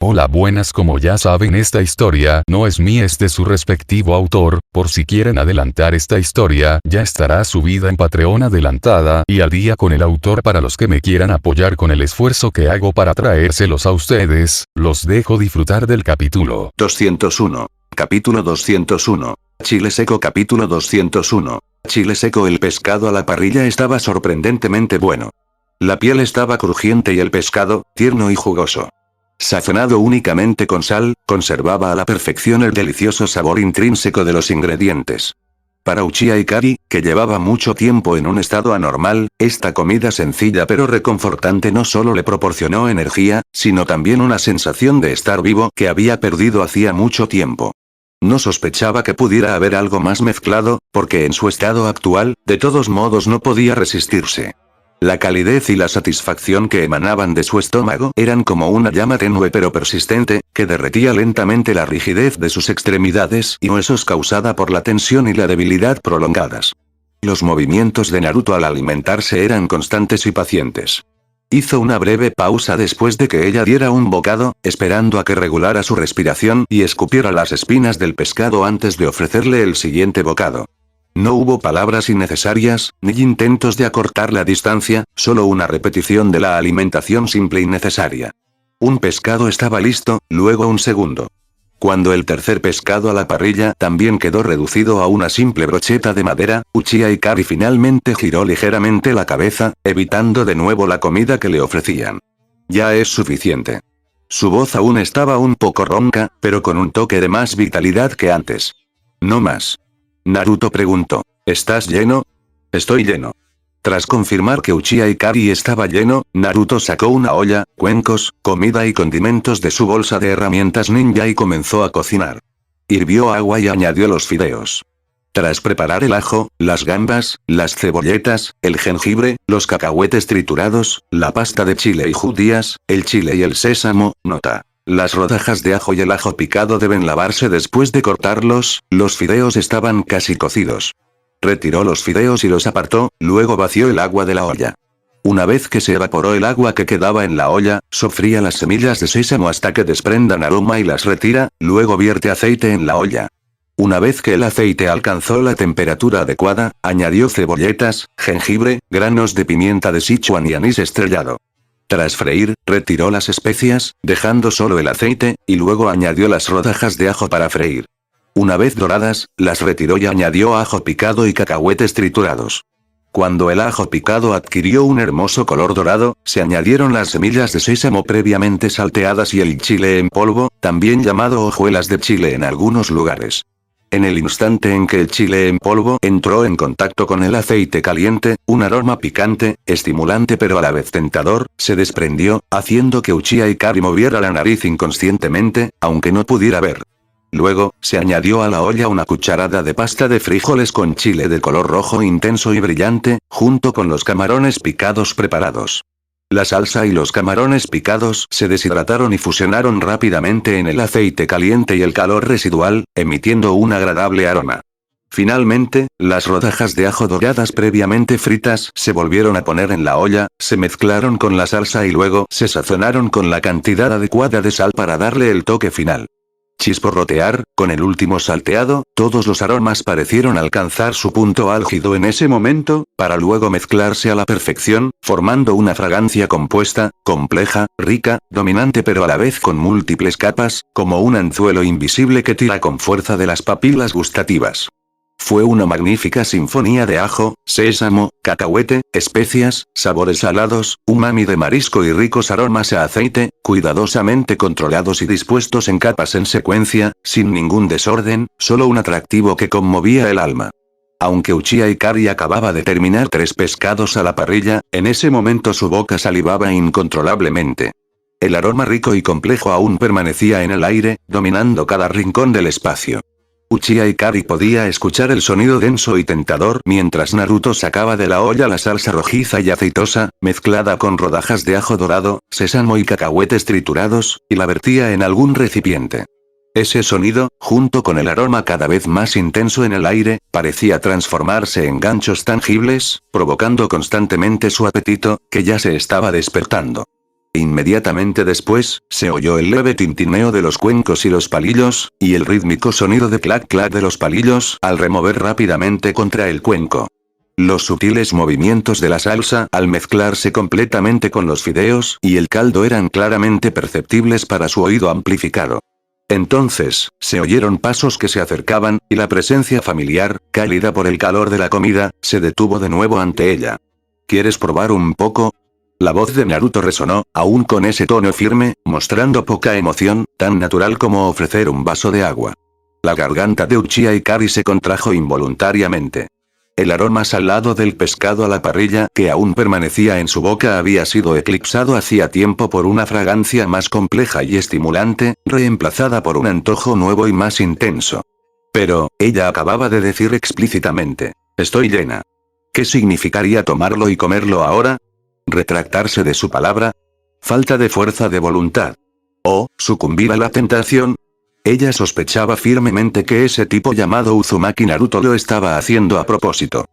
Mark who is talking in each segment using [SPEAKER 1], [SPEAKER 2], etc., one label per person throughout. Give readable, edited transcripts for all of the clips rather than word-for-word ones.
[SPEAKER 1] Hola, buenas. Como ya saben, esta historia no es mía, es de su respectivo autor. Por si quieren adelantar esta historia, ya estará subida en Patreon adelantada y al día con el autor. Para los que me quieran apoyar con el esfuerzo que hago para traérselos a ustedes, los dejo disfrutar del capítulo
[SPEAKER 2] 201. Capítulo 201. Chile seco. Capítulo 201. Chile seco. El pescado a la parrilla estaba sorprendentemente bueno. La piel estaba crujiente y el pescado, tierno y jugoso. Sazonado únicamente con sal, conservaba a la perfección el delicioso sabor intrínseco de los ingredientes. Para Uchiha Ikari, que llevaba mucho tiempo en un estado anormal, esta comida sencilla pero reconfortante no solo le proporcionó energía, sino también una sensación de estar vivo que había perdido hacía mucho tiempo. No sospechaba que pudiera haber algo más mezclado, porque en su estado actual, de todos modos no podía resistirse. La calidez y la satisfacción que emanaban de su estómago eran como una llama tenue pero persistente, que derretía lentamente la rigidez de sus extremidades y huesos causada por la tensión y la debilidad prolongadas. Los movimientos de Naruto al alimentarse eran constantes y pacientes. Hizo una breve pausa después de que ella diera un bocado, esperando a que regulara su respiración y escupiera las espinas del pescado antes de ofrecerle el siguiente bocado. No hubo palabras innecesarias, ni intentos de acortar la distancia, solo una repetición de la alimentación simple y necesaria. Un pescado estaba listo, luego un segundo. Cuando el tercer pescado a la parrilla también quedó reducido a una simple brocheta de madera, Uchiha Ikari finalmente giró ligeramente la cabeza, evitando de nuevo la comida que le ofrecían. Ya es suficiente. Su voz aún estaba un poco ronca, pero con un toque de más vitalidad que antes. No más. Naruto preguntó, ¿estás lleno? Estoy lleno. Tras confirmar que Uchiha Ikari estaba lleno, Naruto sacó una olla, cuencos, comida y condimentos de su bolsa de herramientas ninja y comenzó a cocinar. Hirvió agua y añadió los fideos. Tras preparar el ajo, las gambas, las cebolletas, el jengibre, los cacahuetes triturados, la pasta de chile y judías, el chile y el sésamo, nota. Las rodajas de ajo y el ajo picado deben lavarse después de cortarlos, los fideos estaban casi cocidos. Retiró los fideos y los apartó, luego vació el agua de la olla. Una vez que se evaporó el agua que quedaba en la olla, sofría las semillas de sésamo hasta que desprendan aroma y las retira, luego vierte aceite en la olla. Una vez que el aceite alcanzó la temperatura adecuada, añadió cebolletas, jengibre, granos de pimienta de Sichuan y anís estrellado. Tras freír, retiró las especias, dejando solo el aceite, y luego añadió las rodajas de ajo para freír. Una vez doradas, las retiró y añadió ajo picado y cacahuetes triturados. Cuando el ajo picado adquirió un hermoso color dorado, se añadieron las semillas de sésamo previamente salteadas y el chile en polvo, también llamado hojuelas de chile en algunos lugares. En el instante en que el chile en polvo entró en contacto con el aceite caliente, un aroma picante, estimulante pero a la vez tentador, se desprendió, haciendo que Uchiha Ikari moviera la nariz inconscientemente, aunque no pudiera ver. Luego, se añadió a la olla una cucharada de pasta de frijoles con chile de color rojo intenso y brillante, junto con los camarones picados preparados. La salsa y los camarones picados se deshidrataron y fusionaron rápidamente en el aceite caliente y el calor residual, emitiendo un agradable aroma. Finalmente, las rodajas de ajo doradas previamente fritas se volvieron a poner en la olla, se mezclaron con la salsa y luego se sazonaron con la cantidad adecuada de sal para darle el toque final. Chisporrotear, con el último salteado, todos los aromas parecieron alcanzar su punto álgido en ese momento, para luego mezclarse a la perfección, formando una fragancia compuesta, compleja, rica, dominante pero a la vez con múltiples capas, como un anzuelo invisible que tira con fuerza de las papilas gustativas. Fue una magnífica sinfonía de ajo, sésamo, cacahuete, especias, sabores salados, umami de marisco y ricos aromas a aceite, cuidadosamente controlados y dispuestos en capas en secuencia, sin ningún desorden, solo un atractivo que conmovía el alma. Aunque Uchiha Ikari acababa de terminar 3 pescados a la parrilla, en ese momento su boca salivaba incontrolablemente. El aroma rico y complejo aún permanecía en el aire, dominando cada rincón del espacio. Uchiha Ikari podía escuchar el sonido denso y tentador mientras Naruto sacaba de la olla la salsa rojiza y aceitosa, mezclada con rodajas de ajo dorado, sésamo y cacahuetes triturados, y la vertía en algún recipiente. Ese sonido, junto con el aroma cada vez más intenso en el aire, parecía transformarse en ganchos tangibles, provocando constantemente su apetito, que ya se estaba despertando. Inmediatamente después, se oyó el leve tintineo de los cuencos y los palillos, y el rítmico sonido de clac clac de los palillos al remover rápidamente contra el cuenco. Los sutiles movimientos de la salsa al mezclarse completamente con los fideos y el caldo eran claramente perceptibles para su oído amplificado. Entonces, se oyeron pasos que se acercaban, y la presencia familiar, cálida por el calor de la comida, se detuvo de nuevo ante ella. ¿Quieres probar un poco? La voz de Naruto resonó, aún con ese tono firme, mostrando poca emoción, tan natural como ofrecer un vaso de agua. La garganta de Uchiha Ikari se contrajo involuntariamente. El aroma salado del pescado a la parrilla que aún permanecía en su boca había sido eclipsado hacía tiempo por una fragancia más compleja y estimulante, reemplazada por un antojo nuevo y más intenso. Pero, ella acababa de decir explícitamente, «Estoy llena». ¿Qué significaría tomarlo y comerlo ahora? ¿Retractarse de su palabra? ¿Falta de fuerza de voluntad? ¿O, sucumbir a la tentación? Ella sospechaba firmemente que ese tipo llamado Uzumaki Naruto lo estaba haciendo a propósito.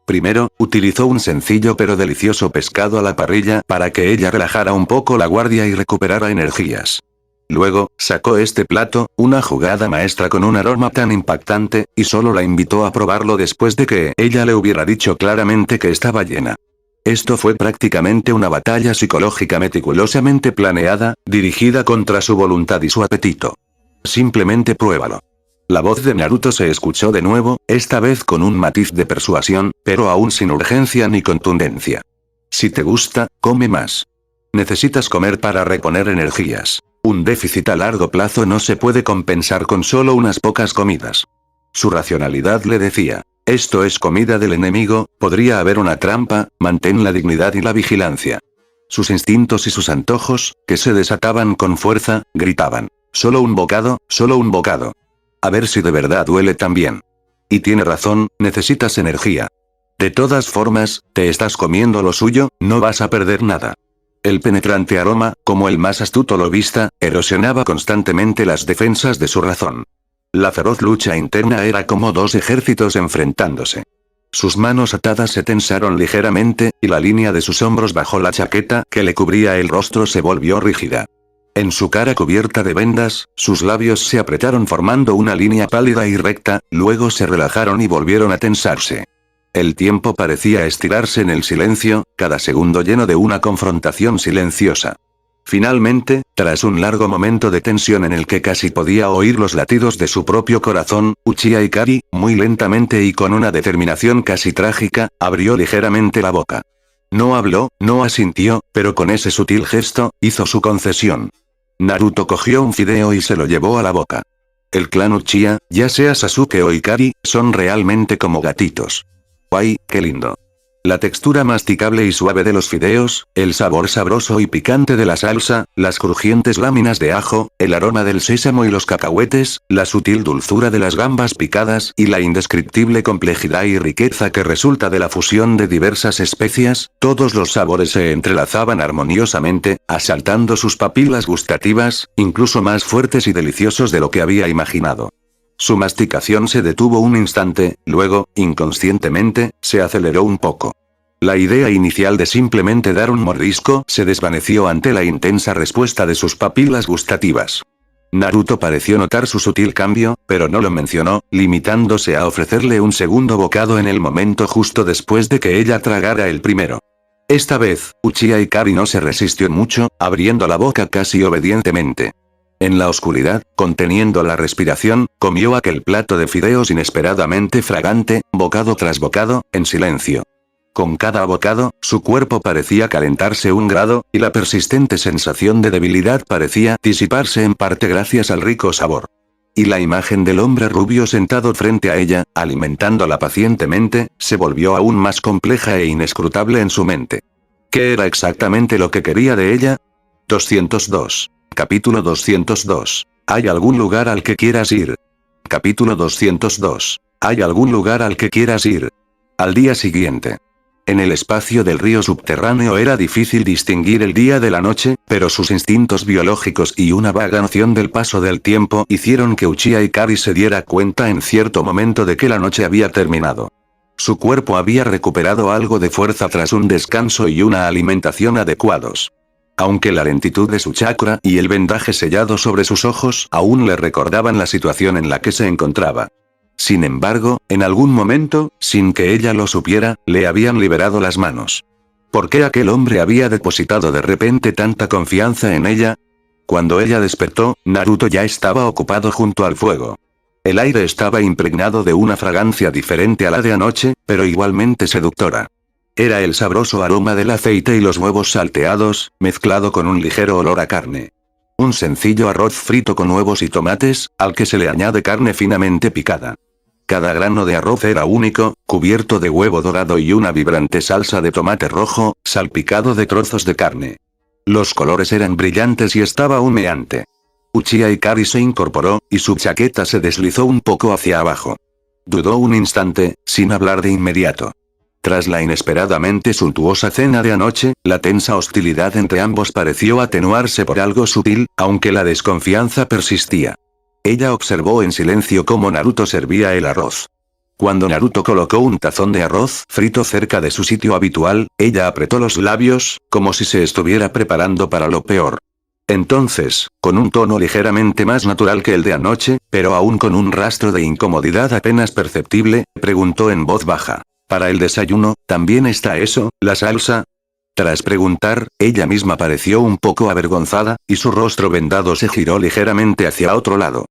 [SPEAKER 2] Primero, utilizó un sencillo pero delicioso pescado a la parrilla para que ella relajara un poco la guardia y recuperara energías. Luego, sacó este plato, una jugada maestra con un aroma tan impactante, y solo la invitó a probarlo después de que ella le hubiera dicho claramente que estaba llena. Esto fue prácticamente una batalla psicológica meticulosamente planeada, dirigida contra su voluntad y su apetito. Simplemente pruébalo. La voz de Naruto se escuchó de nuevo, esta vez con un matiz de persuasión, pero aún sin urgencia ni contundencia. Si te gusta, come más. Necesitas comer para reponer energías. Un déficit a largo plazo no se puede compensar con solo unas pocas comidas. Su racionalidad le decía, esto es comida del enemigo, podría haber una trampa, mantén la dignidad y la vigilancia. Sus instintos y sus antojos, que se desataban con fuerza, gritaban. Solo un bocado, solo un bocado. A ver si de verdad duele también. Y tiene razón, necesitas energía. De todas formas, te estás comiendo lo suyo, no vas a perder nada. El penetrante aroma, como el más astuto lobista, erosionaba constantemente las defensas de su razón. La feroz lucha interna era como dos ejércitos enfrentándose. Sus manos atadas se tensaron ligeramente, y la línea de sus hombros bajo la chaqueta que le cubría el rostro se volvió rígida. En su cara cubierta de vendas, sus labios se apretaron formando una línea pálida y recta, luego se relajaron y volvieron a tensarse. El tiempo parecía estirarse en el silencio, cada segundo lleno de una confrontación silenciosa. Finalmente, tras un largo momento de tensión en el que casi podía oír los latidos de su propio corazón, Uchiha Ikari, muy lentamente y con una determinación casi trágica, abrió ligeramente la boca. No habló, no asintió, pero con ese sutil gesto, hizo su concesión. Naruto cogió un fideo y se lo llevó a la boca. El clan Uchiha, ya sea Sasuke o Ikari, son realmente como gatitos. ¡Ay, qué lindo! La textura masticable y suave de los fideos, el sabor sabroso y picante de la salsa, las crujientes láminas de ajo, el aroma del sésamo y los cacahuetes, la sutil dulzura de las gambas picadas y la indescriptible complejidad y riqueza que resulta de la fusión de diversas especias, todos los sabores se entrelazaban armoniosamente, asaltando sus papilas gustativas, incluso más fuertes y deliciosos de lo que había imaginado. Su masticación se detuvo un instante, luego, inconscientemente, se aceleró un poco. La idea inicial de simplemente dar un mordisco se desvaneció ante la intensa respuesta de sus papilas gustativas. Naruto pareció notar su sutil cambio, pero no lo mencionó, limitándose a ofrecerle un segundo bocado en el momento justo después de que ella tragara el primero. Esta vez, Uchiha Ikari no se resistió mucho, abriendo la boca casi obedientemente. En la oscuridad, conteniendo la respiración, comió aquel plato de fideos inesperadamente fragante, bocado tras bocado, en silencio. Con cada bocado, su cuerpo parecía calentarse un grado, y la persistente sensación de debilidad parecía disiparse en parte gracias al rico sabor. Y la imagen del hombre rubio sentado frente a ella, alimentándola pacientemente, se volvió aún más compleja e inescrutable en su mente. ¿Qué era exactamente lo que quería de ella? 202. Capítulo 202. ¿Hay algún lugar al que quieras ir? Capítulo 202. ¿Hay algún lugar al que quieras ir? Al día siguiente. En el espacio del río subterráneo era difícil distinguir el día de la noche, pero sus instintos biológicos y una vaga noción del paso del tiempo hicieron que Uchiha Ikari se diera cuenta en cierto momento de que la noche había terminado. Su cuerpo había recuperado algo de fuerza tras un descanso y una alimentación adecuados. Aunque la lentitud de su chakra y el vendaje sellado sobre sus ojos aún le recordaban la situación en la que se encontraba. Sin embargo, en algún momento, sin que ella lo supiera, le habían liberado las manos. ¿Por qué aquel hombre había depositado de repente tanta confianza en ella? Cuando ella despertó, Naruto ya estaba ocupado junto al fuego. El aire estaba impregnado de una fragancia diferente a la de anoche, pero igualmente seductora. Era el sabroso aroma del aceite y los huevos salteados, mezclado con un ligero olor a carne. Un sencillo arroz frito con huevos y tomates, al que se le añade carne finamente picada. Cada grano de arroz era único, cubierto de huevo dorado y una vibrante salsa de tomate rojo, salpicado de trozos de carne. Los colores eran brillantes y estaba humeante. Uchiha Ikari se incorporó, y su chaqueta se deslizó un poco hacia abajo. Dudó un instante, sin hablar de inmediato. Tras la inesperadamente suntuosa cena de anoche, la tensa hostilidad entre ambos pareció atenuarse por algo sutil, aunque la desconfianza persistía. Ella observó en silencio cómo Naruto servía el arroz. Cuando Naruto colocó un tazón de arroz frito cerca de su sitio habitual, ella apretó los labios, como si se estuviera preparando para lo peor. Entonces, con un tono ligeramente más natural que el de anoche, pero aún con un rastro de incomodidad apenas perceptible, preguntó en voz baja. ¿Para el desayuno, también está eso, la salsa? Tras preguntar, ella misma pareció un poco avergonzada, y su rostro vendado se giró ligeramente hacia otro lado.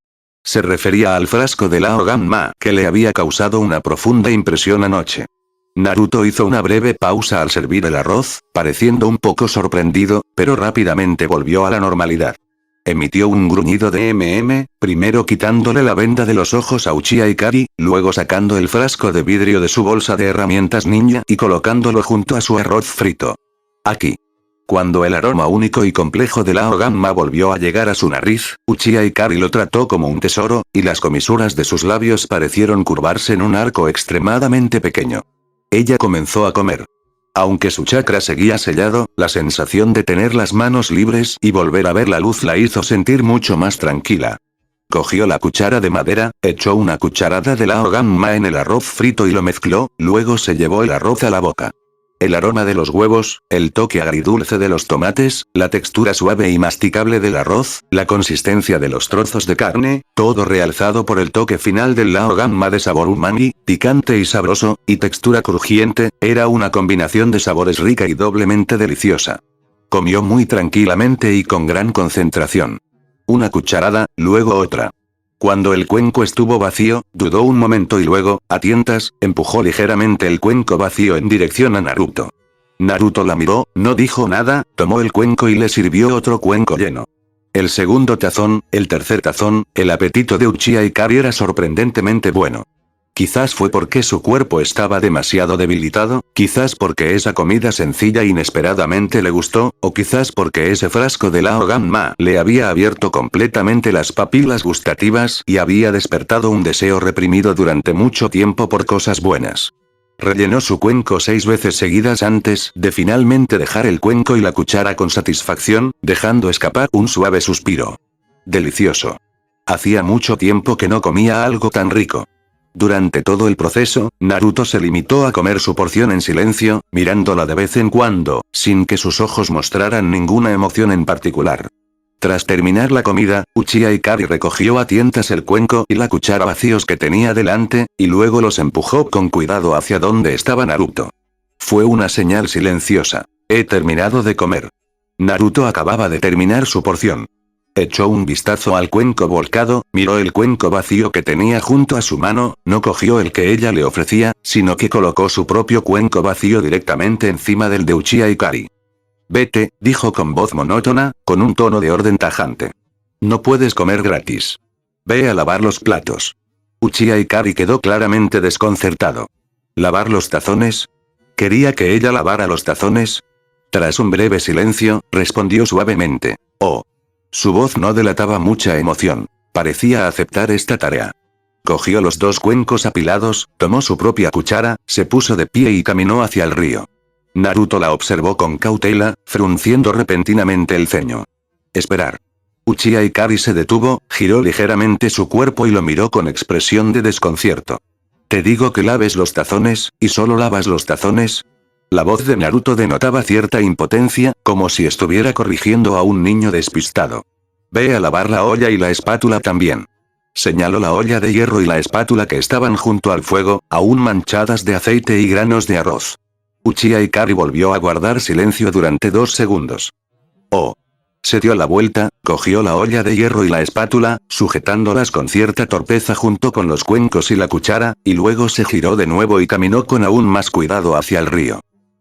[SPEAKER 2] Se refería al frasco de la Oganma que le había causado una profunda impresión anoche. Naruto hizo una breve pausa al servir el arroz, pareciendo un poco sorprendido, pero rápidamente volvió a la normalidad. Emitió un gruñido de primero quitándole la venda de los ojos a Uchiha Ikari, luego sacando el frasco de vidrio de su bolsa de herramientas ninja y colocándolo junto a su arroz frito. Aquí. Cuando el aroma único y complejo de la Oganma volvió a llegar a su nariz, Uchiha Ikari lo trató como un tesoro, y las comisuras de sus labios parecieron curvarse en un arco extremadamente pequeño. Ella comenzó a comer. Aunque su chakra seguía sellado, la sensación de tener las manos libres y volver a ver la luz la hizo sentir mucho más tranquila. Cogió la cuchara de madera, echó una cucharada de la Oganma en el arroz frito y lo mezcló, luego se llevó el arroz a la boca. El aroma de los huevos, el toque agridulce de los tomates, la textura suave y masticable del arroz, la consistencia de los trozos de carne, todo realzado por el toque final del Laoganma de sabor umami, picante y sabroso, y textura crujiente, era una combinación de sabores rica y doblemente deliciosa. Comió muy tranquilamente y con gran concentración. Una cucharada, luego otra. Cuando el cuenco estuvo vacío, dudó un momento y luego, a tientas, empujó ligeramente el cuenco vacío en dirección a Naruto. Naruto la miró, no dijo nada, tomó el cuenco y le sirvió otro cuenco lleno. El segundo tazón, el tercer tazón, el apetito de Uchiha Ikari era sorprendentemente bueno. Quizás fue porque su cuerpo estaba demasiado debilitado, quizás porque esa comida sencilla inesperadamente le gustó, o quizás porque ese frasco de la Oganma le había abierto completamente las papilas gustativas y había despertado un deseo reprimido durante mucho tiempo por cosas buenas. Rellenó su cuenco 6 veces seguidas antes de finalmente dejar el cuenco y la cuchara con satisfacción, dejando escapar un suave suspiro. Delicioso. Hacía mucho tiempo que no comía algo tan rico. Durante todo el proceso, Naruto se limitó a comer su porción en silencio, mirándola de vez en cuando, sin que sus ojos mostraran ninguna emoción en particular. Tras terminar la comida, Uchiha Ikari recogió a tientas el cuenco y la cuchara vacíos que tenía delante, y luego los empujó con cuidado hacia donde estaba Naruto. Fue una señal silenciosa. He terminado de comer. Naruto acababa de terminar su porción. Echó un vistazo al cuenco volcado, miró el cuenco vacío que tenía junto a su mano, no cogió el que ella le ofrecía, sino que colocó su propio cuenco vacío directamente encima del de Uchiha Ikari. Vete, dijo con voz monótona, con un tono de orden tajante. No puedes comer gratis. Ve a lavar los platos. Uchiha Ikari quedó claramente desconcertado. ¿Lavar los tazones? ¿Quería que ella lavara los tazones? Tras un breve silencio, respondió suavemente. Oh. Su voz no delataba mucha emoción. Parecía aceptar esta tarea. Cogió los 2 cuencos apilados, tomó su propia cuchara, se puso de pie y caminó hacia el río. Naruto la observó con cautela, frunciendo repentinamente el ceño. Esperar. Uchiha Ikari se detuvo, giró ligeramente su cuerpo y lo miró con expresión de desconcierto. ¿Te digo que laves los tazones, y solo lavas los tazones? La voz de Naruto denotaba cierta impotencia, como si estuviera corrigiendo a un niño despistado. Ve a lavar la olla y la espátula también. Señaló la olla de hierro y la espátula que estaban junto al fuego, aún manchadas de aceite y granos de arroz. Uchiha Ikari volvió a guardar silencio durante 2 segundos. Oh. Se dio la vuelta, cogió la olla de hierro y la espátula, sujetándolas con cierta torpeza junto con los cuencos y la cuchara, y luego se giró de nuevo y caminó con aún más cuidado hacia el río.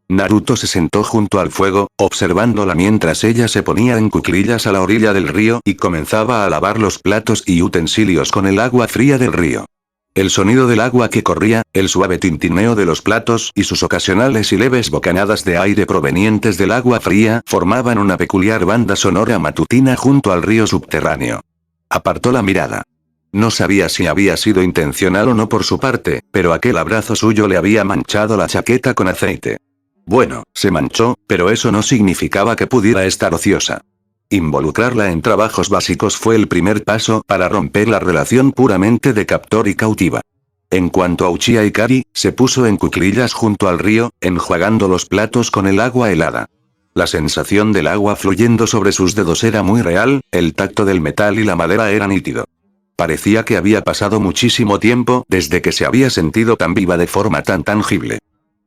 [SPEAKER 2] Naruto se sentó junto al fuego, observándola mientras ella se ponía en cuclillas a la orilla del río y comenzaba a lavar los platos y utensilios con el agua fría del río. El sonido del agua que corría, el suave tintineo de los platos y sus ocasionales y leves bocanadas de aire provenientes del agua fría formaban una peculiar banda sonora matutina junto al río subterráneo. Apartó la mirada. No sabía si había sido intencional o no por su parte, pero aquel abrazo suyo le había manchado la chaqueta con aceite. Bueno, se manchó, pero eso no significaba que pudiera estar ociosa. Involucrarla en trabajos básicos fue el primer paso para romper la relación puramente de captor y cautiva. En cuanto a Uchiha Ikari, se puso en cuclillas junto al río, enjuagando los platos con el agua helada. La sensación del agua fluyendo sobre sus dedos era muy real, el tacto del metal y la madera era nítido. Parecía que había pasado muchísimo tiempo desde que se había sentido tan viva de forma tan tangible.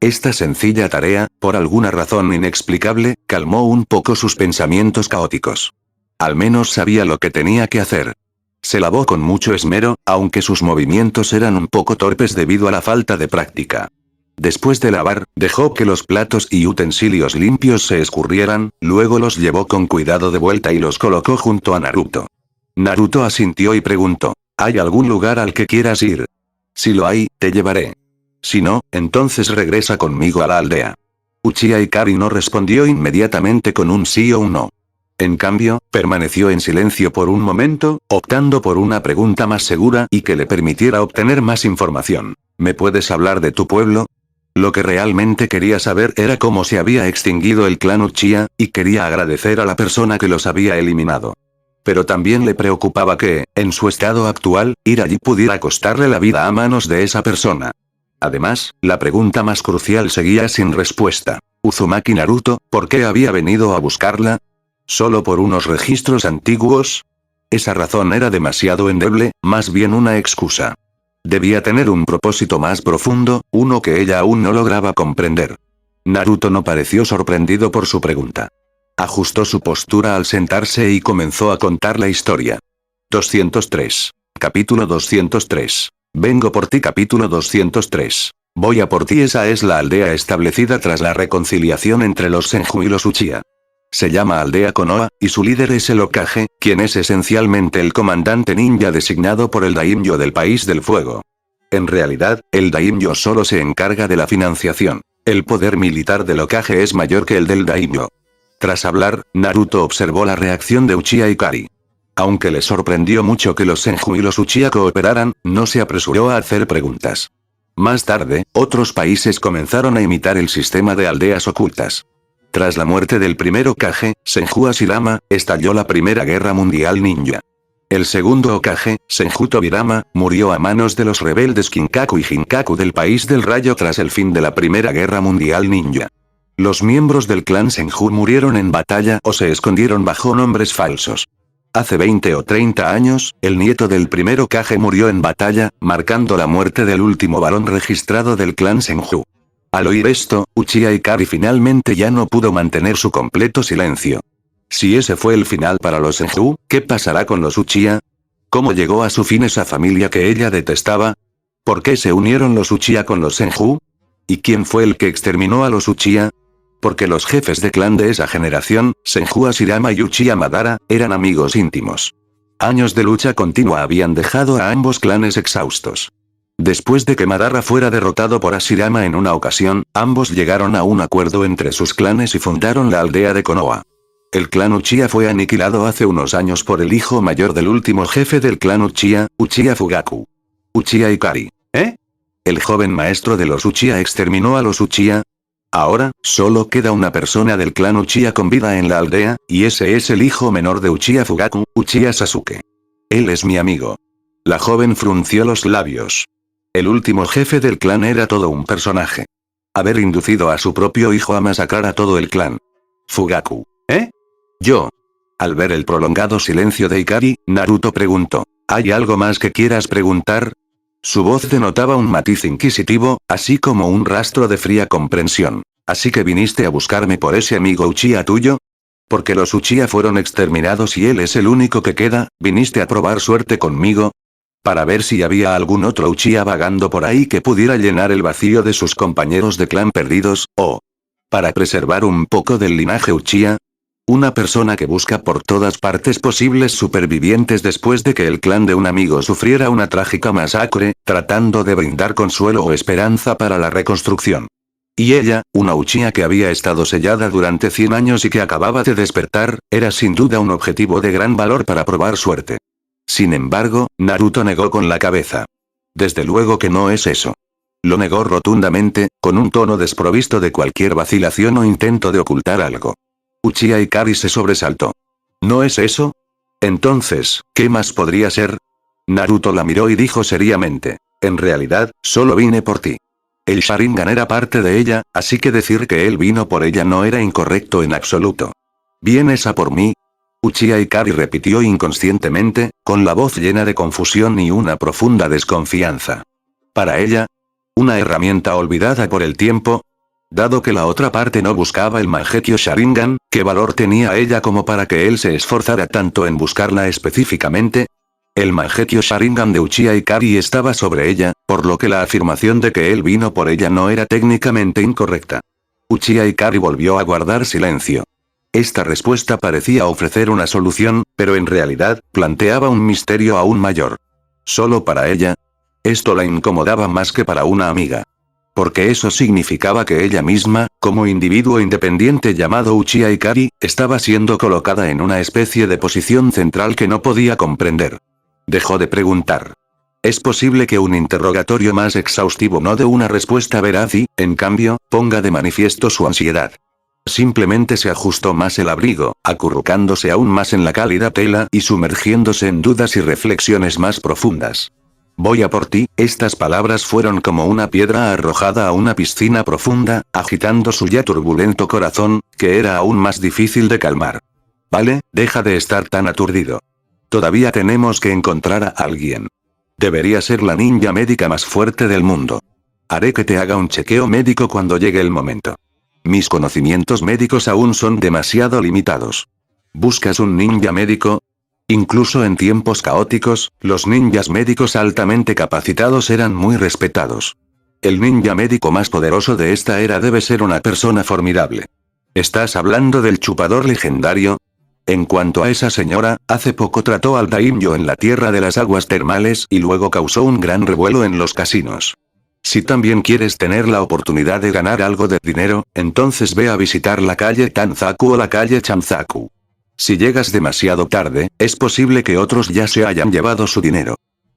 [SPEAKER 2] Esta sencilla tarea, por alguna razón inexplicable, calmó un poco sus pensamientos caóticos. Al menos sabía lo que tenía que hacer. Se lavó con mucho esmero, aunque sus movimientos eran un poco torpes debido a la falta de práctica. Después de lavar, dejó que los platos y utensilios limpios se escurrieran, luego los llevó con cuidado de vuelta y los colocó junto a Naruto. Naruto asintió y preguntó, ¿hay algún lugar al que quieras ir? Si lo hay, te llevaré. Si no, entonces regresa conmigo a la aldea. Uchiha Ikari no respondió inmediatamente con un sí o un no. En cambio, permaneció en silencio por un momento, optando por una pregunta más segura y que le permitiera obtener más información. ¿Me puedes hablar de tu pueblo? Lo que realmente quería saber era cómo se había extinguido el clan Uchiha, y quería agradecer a la persona que los había eliminado. Pero también le preocupaba que, en su estado actual, ir allí pudiera costarle la vida a manos de esa persona. Además, la pregunta más crucial seguía sin respuesta. Uzumaki Naruto, ¿por qué había venido a buscarla? ¿Solo por unos registros antiguos? Esa razón era demasiado endeble, más bien una excusa. Debía tener un propósito más profundo, uno que ella aún no lograba comprender. Naruto no pareció sorprendido por su pregunta. Ajustó su postura al sentarse y comenzó a contar la historia. 203. Capítulo 203. Vengo por ti. Capítulo 203. Voy a por ti. Esa es la aldea establecida tras la reconciliación entre los Senju y los Uchiha. Se llama Aldea Konoha, y su líder es el Hokage, quien es esencialmente el comandante ninja designado por el Daimyo del País del Fuego. En realidad, el Daimyo solo se encarga de la financiación. El poder militar del Hokage es mayor que el del Daimyo. Tras hablar, Naruto observó la reacción de Uchiha Ikari. Aunque le sorprendió mucho que los Senju y los Uchiha cooperaran, no se apresuró a hacer preguntas. Más tarde, otros países comenzaron a imitar el sistema de aldeas ocultas. Tras la muerte del primer Hokage, Senju Hashirama, estalló la Primera Guerra Mundial Ninja. El segundo Hokage, Senju Tobirama, murió a manos de los rebeldes Kinkaku y Jinkaku del País del Rayo tras el fin de la Primera Guerra Mundial Ninja. Los miembros del clan Senju murieron en batalla o se escondieron bajo nombres falsos. Hace 20 o 30 años, el nieto del primer Hokage murió en batalla, marcando la muerte del último varón registrado del clan Senju. Al oír esto, Uchiha Ikari finalmente ya no pudo mantener su completo silencio. Si ese fue el final para los Senju, ¿qué pasará con los Uchiha? ¿Cómo llegó a su fin esa familia que ella detestaba? ¿Por qué se unieron los Uchiha con los Senju? ¿Y quién fue el que exterminó a los Uchiha? Porque los jefes de clan de esa generación, Senju Hashirama y Uchiha Madara, eran amigos íntimos. Años de lucha continua habían dejado a ambos clanes exhaustos. Después de que Madara fuera derrotado por Hashirama en una ocasión, ambos llegaron a un acuerdo entre sus clanes y fundaron la aldea de Konoha. El clan Uchiha fue aniquilado hace unos años por el hijo mayor del último jefe del clan Uchiha, Uchiha Fugaku. Uchiha Ikari. ¿Eh? El joven maestro de los Uchiha exterminó a los Uchiha. Ahora, solo queda una persona del clan Uchiha con vida en la aldea, y ese es el hijo menor de Uchiha Fugaku, Uchiha Sasuke. Él es mi amigo. La joven frunció los labios. El último jefe del clan era todo un personaje. Haber inducido a su propio hijo a masacrar a todo el clan. Fugaku. ¿Eh? Yo. Al ver el prolongado silencio de Ikari, Naruto preguntó. ¿Hay algo más que quieras preguntar? Su voz denotaba un matiz inquisitivo, así como un rastro de fría comprensión. ¿Así que viniste a buscarme por ese amigo Uchiha tuyo? Porque los Uchiha fueron exterminados y él es el único que queda, ¿viniste a probar suerte conmigo? Para ver si había algún otro Uchiha vagando por ahí que pudiera llenar el vacío de sus compañeros de clan perdidos, o para preservar un poco del linaje Uchiha. Una persona que busca por todas partes posibles supervivientes después de que el clan de un amigo sufriera una trágica masacre, tratando de brindar consuelo o esperanza para la reconstrucción. Y ella, una Uchiha que había estado sellada durante 100 años y que acababa de despertar, era sin duda un objetivo de gran valor para probar suerte. Sin embargo, Naruto negó con la cabeza. Desde luego que no es eso. Lo negó rotundamente, con un tono desprovisto de cualquier vacilación o intento de ocultar algo. Uchiha Ikari se sobresaltó. ¿No es eso? Entonces, ¿qué más podría ser? Naruto la miró y dijo seriamente. En realidad, solo vine por ti. El Sharingan era parte de ella, así que decir que él vino por ella no era incorrecto en absoluto. ¿Vienes a por mí? Uchiha Ikari repitió inconscientemente, con la voz llena de confusión y una profunda desconfianza. Para ella, una herramienta olvidada por el tiempo. Dado que la otra parte no buscaba el Mangekyo Sharingan, ¿qué valor tenía ella como para que él se esforzara tanto en buscarla específicamente? El Mangekyo Sharingan de Uchiha Ikari estaba sobre ella, por lo que la afirmación de que él vino por ella no era técnicamente incorrecta. Uchiha Ikari volvió a guardar silencio. Esta respuesta parecía ofrecer una solución, pero en realidad, planteaba un misterio aún mayor. Solo para ella. Esto la incomodaba más que para una amiga. Porque eso significaba que ella misma, como individuo independiente llamado Uchiha Ikari, estaba siendo colocada en una especie de posición central que no podía comprender. Dejó de preguntar. Es posible que un interrogatorio más exhaustivo no dé una respuesta veraz y, en cambio, ponga de manifiesto su ansiedad. Simplemente se ajustó más el abrigo, acurrucándose aún más en la cálida tela y sumergiéndose en dudas y reflexiones más profundas. Voy a por ti, estas palabras fueron como una piedra arrojada a una piscina profunda, agitando su ya turbulento corazón, que era aún más difícil de calmar. Vale, deja de estar tan aturdido. Todavía tenemos que encontrar a alguien. Debería ser la ninja médica más fuerte del mundo. Haré que te haga un chequeo médico cuando llegue el momento. Mis conocimientos médicos aún son demasiado limitados. ¿Buscas un ninja médico? Incluso en tiempos caóticos, los ninjas médicos altamente capacitados eran muy respetados. El ninja médico más poderoso de esta era debe ser una persona formidable. ¿Estás hablando del chupador legendario? En cuanto a esa señora, hace poco trató al daimyo en la tierra de las aguas termales y luego causó un gran revuelo en los casinos. Si también quieres tener la oportunidad de ganar algo de dinero, entonces ve a visitar la calle Tanzaku o la calle Chanzaku. Si llegas demasiado tarde, es posible que otros ya se hayan llevado su dinero.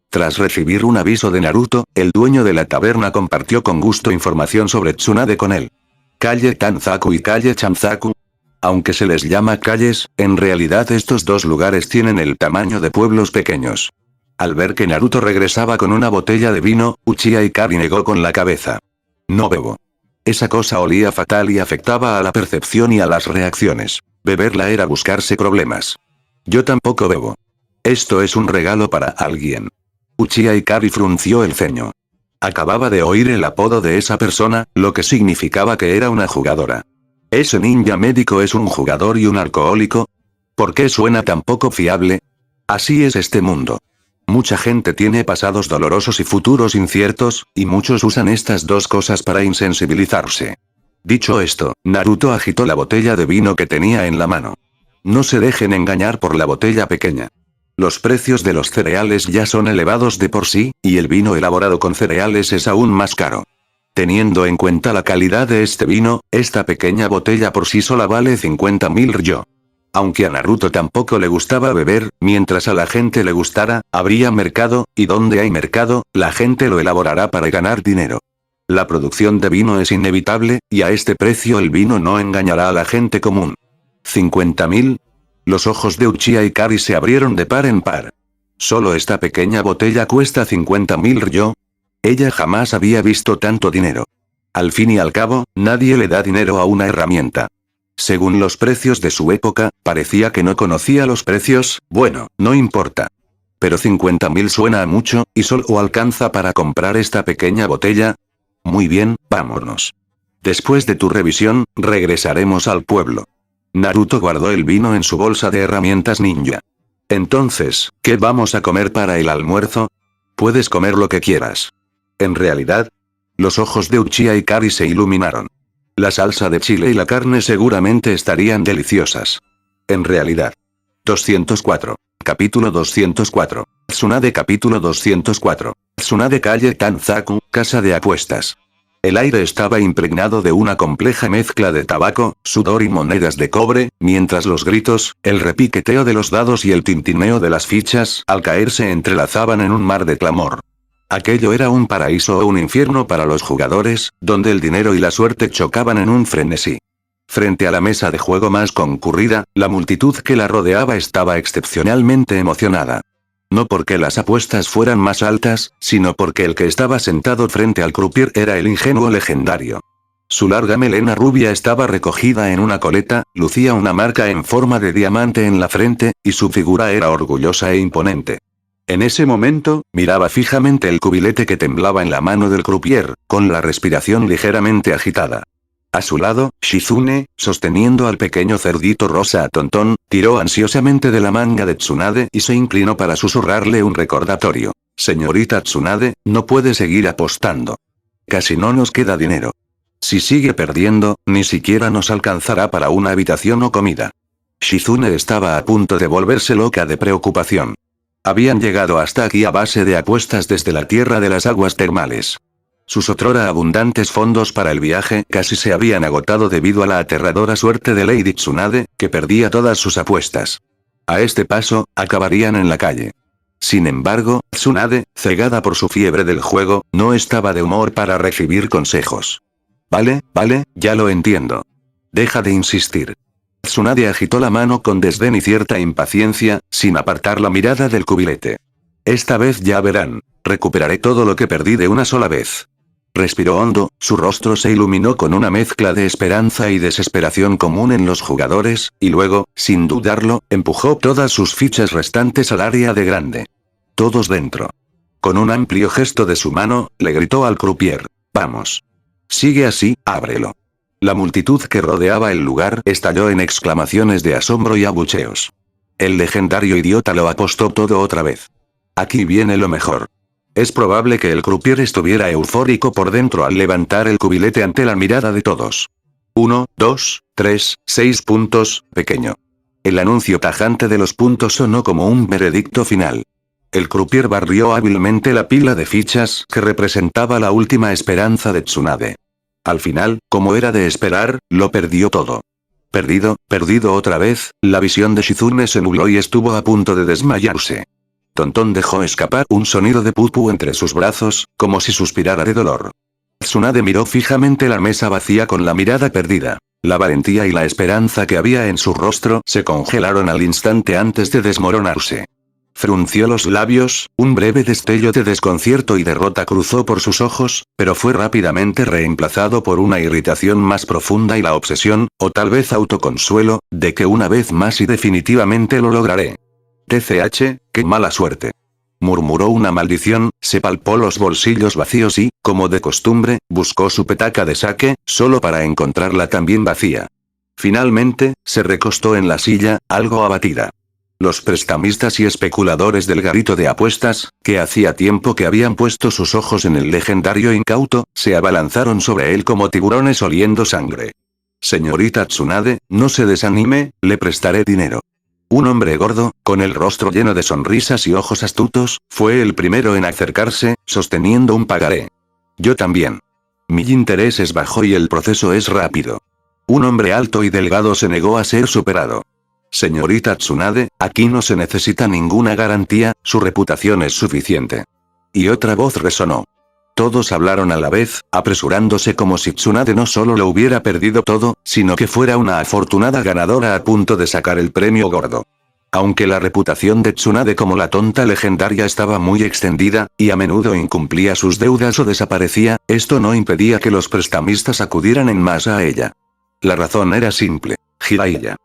[SPEAKER 2] Tras recibir un aviso de Naruto, el dueño de la taberna compartió con gusto información sobre Tsunade con él. Calle Tanzaku y calle Chanzaku. Aunque se les llama calles, en realidad estos dos lugares tienen el tamaño de pueblos pequeños. Al ver que Naruto regresaba con una botella de vino, Uchiha Ikari negó con la cabeza. No bebo. Esa cosa olía fatal y afectaba a la percepción y a las reacciones. Beberla era buscarse problemas. Yo tampoco bebo. Esto es un regalo para alguien. Uchiha Ikari frunció el ceño. Acababa de oír el apodo de esa persona, lo que significaba que era una jugadora. ¿Ese ninja médico es un jugador y un alcohólico? ¿Por qué suena tan poco fiable? Así es este mundo. Mucha gente tiene pasados dolorosos y futuros inciertos, y muchos usan estas dos cosas para insensibilizarse. Dicho esto, Naruto agitó la botella de vino que tenía en la mano. No se dejen engañar por la botella pequeña. Los precios de los cereales ya son elevados de por sí, y el vino elaborado con cereales es aún más caro. Teniendo en cuenta la calidad de este vino, esta pequeña botella por sí sola vale 50.000 ryo. Aunque a Naruto tampoco le gustaba beber, mientras a la gente le gustara, habría mercado, y donde hay mercado, la gente lo elaborará para ganar dinero. La producción de vino es inevitable, y a este precio el vino no engañará a la gente común. ¿50.000? Los ojos de Uchiha Ikari se abrieron de par en par. ¿Solo esta pequeña botella cuesta 50.000 ryo? Ella jamás había visto tanto dinero. Al fin y al cabo, nadie le da dinero a una herramienta. Según los precios de su época, parecía que no conocía los precios. Bueno, no importa. Pero 50.000 suena a mucho, y solo alcanza para comprar esta pequeña botella. Muy bien, vámonos. Después de tu revisión, regresaremos al pueblo. Naruto guardó el vino en su bolsa de herramientas ninja. Entonces, ¿qué vamos a comer para el almuerzo? Puedes comer lo que quieras. En realidad, los ojos de Uchiha Ikari se iluminaron. La salsa de chile y la carne seguramente estarían deliciosas. En realidad. 204. Capítulo 204. Tsunade capítulo 204. Tsunade calle Tanzaku, casa de apuestas. El aire estaba impregnado de una compleja mezcla de tabaco, sudor y monedas de cobre, mientras los gritos, el repiqueteo de los dados y el tintineo de las fichas al caer se entrelazaban en un mar de clamor. Aquello era un paraíso o un infierno para los jugadores, donde el dinero y la suerte chocaban en un frenesí. Frente a la mesa de juego más concurrida, la multitud que la rodeaba estaba excepcionalmente emocionada. No porque las apuestas fueran más altas, sino porque el que estaba sentado frente al croupier era el ingenuo legendario. Su larga melena rubia estaba recogida en una coleta, lucía una marca en forma de diamante en la frente, y su figura era orgullosa e imponente. En ese momento, miraba fijamente el cubilete que temblaba en la mano del croupier, con la respiración ligeramente agitada. A su lado, Shizune, sosteniendo al pequeño cerdito rosa a Tontón, tiró ansiosamente de la manga de Tsunade y se inclinó para susurrarle un recordatorio. Señorita Tsunade, no puede seguir apostando. Casi no nos queda dinero. Si sigue perdiendo, ni siquiera nos alcanzará para una habitación o comida. Shizune estaba a punto de volverse loca de preocupación. Habían llegado hasta aquí a base de apuestas desde la tierra de las aguas termales. Sus otrora abundantes fondos para el viaje casi se habían agotado debido a la aterradora suerte de Lady Tsunade, que perdía todas sus apuestas. A este paso, acabarían en la calle. Sin embargo, Tsunade, cegada por su fiebre del juego, no estaba de humor para recibir consejos. Vale, ya lo entiendo. Deja de insistir. Tsunade agitó la mano con desdén y cierta impaciencia, sin apartar la mirada del cubilete. Esta vez ya verán. Recuperaré todo lo que perdí de una sola vez. Respiró hondo, su rostro se iluminó con una mezcla de esperanza y desesperación común en los jugadores, y luego, sin dudarlo, empujó todas sus fichas restantes al área de grande. Todos dentro. Con un amplio gesto de su mano, le gritó al croupier. Vamos. Sigue así, ábrelo. La multitud que rodeaba el lugar estalló en exclamaciones de asombro y abucheos. El legendario idiota lo apostó todo otra vez. Aquí viene lo mejor. Es probable que el croupier estuviera eufórico por dentro al levantar el cubilete ante la mirada de todos. 1, 2, 3, 6 puntos, pequeño. El anuncio tajante de los puntos sonó como un veredicto final. El croupier barrió hábilmente la pila de fichas que representaba la última esperanza de Tsunade. Al final, como era de esperar, lo perdió todo. Perdido otra vez, la visión de Shizune se nubló y estuvo a punto de desmayarse. Tontón dejó escapar un sonido de pupu entre sus brazos, como si suspirara de dolor. Tsunade miró fijamente la mesa vacía con la mirada perdida. La valentía y la esperanza que había en su rostro se congelaron al instante antes de desmoronarse. Frunció los labios, un breve destello de desconcierto y derrota cruzó por sus ojos, pero fue rápidamente reemplazado por una irritación más profunda y la obsesión, o tal vez autoconsuelo, de que una vez más y definitivamente lo lograré. TCH, qué mala suerte. Murmuró una maldición, se palpó los bolsillos vacíos y, como de costumbre, buscó su petaca de sake, solo para encontrarla también vacía. Finalmente, se recostó en la silla, algo abatida. Los prestamistas y especuladores del garito de apuestas, que hacía tiempo que habían puesto sus ojos en el legendario incauto, se abalanzaron sobre él como tiburones oliendo sangre. Señorita Tsunade, no se desanime, le prestaré dinero. Un hombre gordo, con el rostro lleno de sonrisas y ojos astutos, fue el primero en acercarse, sosteniendo un pagaré. Yo también. Mi interés es bajo y el proceso es rápido. Un hombre alto y delgado se negó a ser superado. Señorita Tsunade, aquí no se necesita ninguna garantía, su reputación es suficiente. Y otra voz resonó. Todos hablaron a la vez, apresurándose como si Tsunade no solo lo hubiera perdido todo, sino que fuera una afortunada ganadora a punto de sacar el premio gordo. Aunque la reputación de Tsunade como la tonta legendaria estaba muy extendida, y a menudo incumplía sus deudas o desaparecía, esto no impedía que los prestamistas acudieran en masa a ella. La razón era simple: Jiraiya.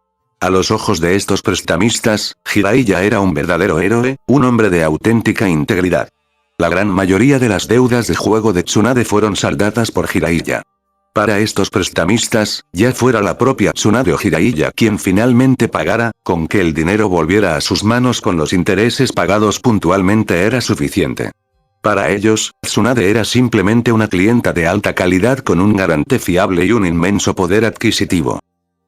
[SPEAKER 2] A los ojos de estos prestamistas, Jiraiya era un verdadero héroe, un hombre de auténtica integridad. La gran mayoría de las deudas de juego de Tsunade fueron saldadas por Jiraiya. Para estos prestamistas, ya fuera la propia Tsunade o Jiraiya quien finalmente pagara, con que el dinero volviera a sus manos con los intereses pagados puntualmente era suficiente. Para ellos, Tsunade era simplemente una clienta de alta calidad con un garante fiable y un inmenso poder adquisitivo.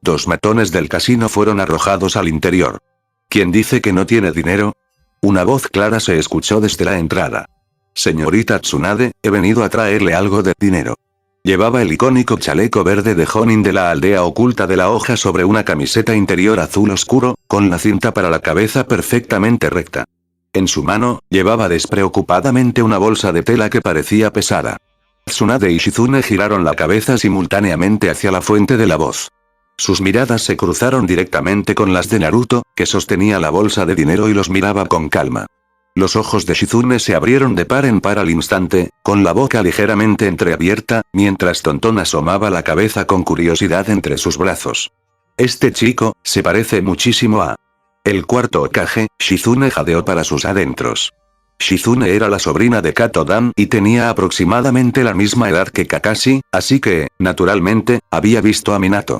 [SPEAKER 2] 2 matones del casino fueron arrojados al interior. ¿Quién dice que no tiene dinero? Una voz clara se escuchó desde la entrada. Señorita Tsunade, he venido a traerle algo de dinero. Llevaba el icónico chaleco verde de Jonin de la aldea oculta de la hoja sobre una camiseta interior azul oscuro, con la cinta para la cabeza perfectamente recta. En su mano, llevaba despreocupadamente una bolsa de tela que parecía pesada. Tsunade y Shizune giraron la cabeza simultáneamente hacia la fuente de la voz. Sus miradas se cruzaron directamente con las de Naruto, que sostenía la bolsa de dinero y los miraba con calma. Los ojos de Shizune se abrieron de par en par al instante, con la boca ligeramente entreabierta, mientras Tonton asomaba la cabeza con curiosidad entre sus brazos. Este chico, se parece muchísimo a... El cuarto Hokage, Shizune jadeó para sus adentros. Shizune era la sobrina de Kato-dan y tenía aproximadamente la misma edad que Kakashi, así que, naturalmente, había visto a Minato.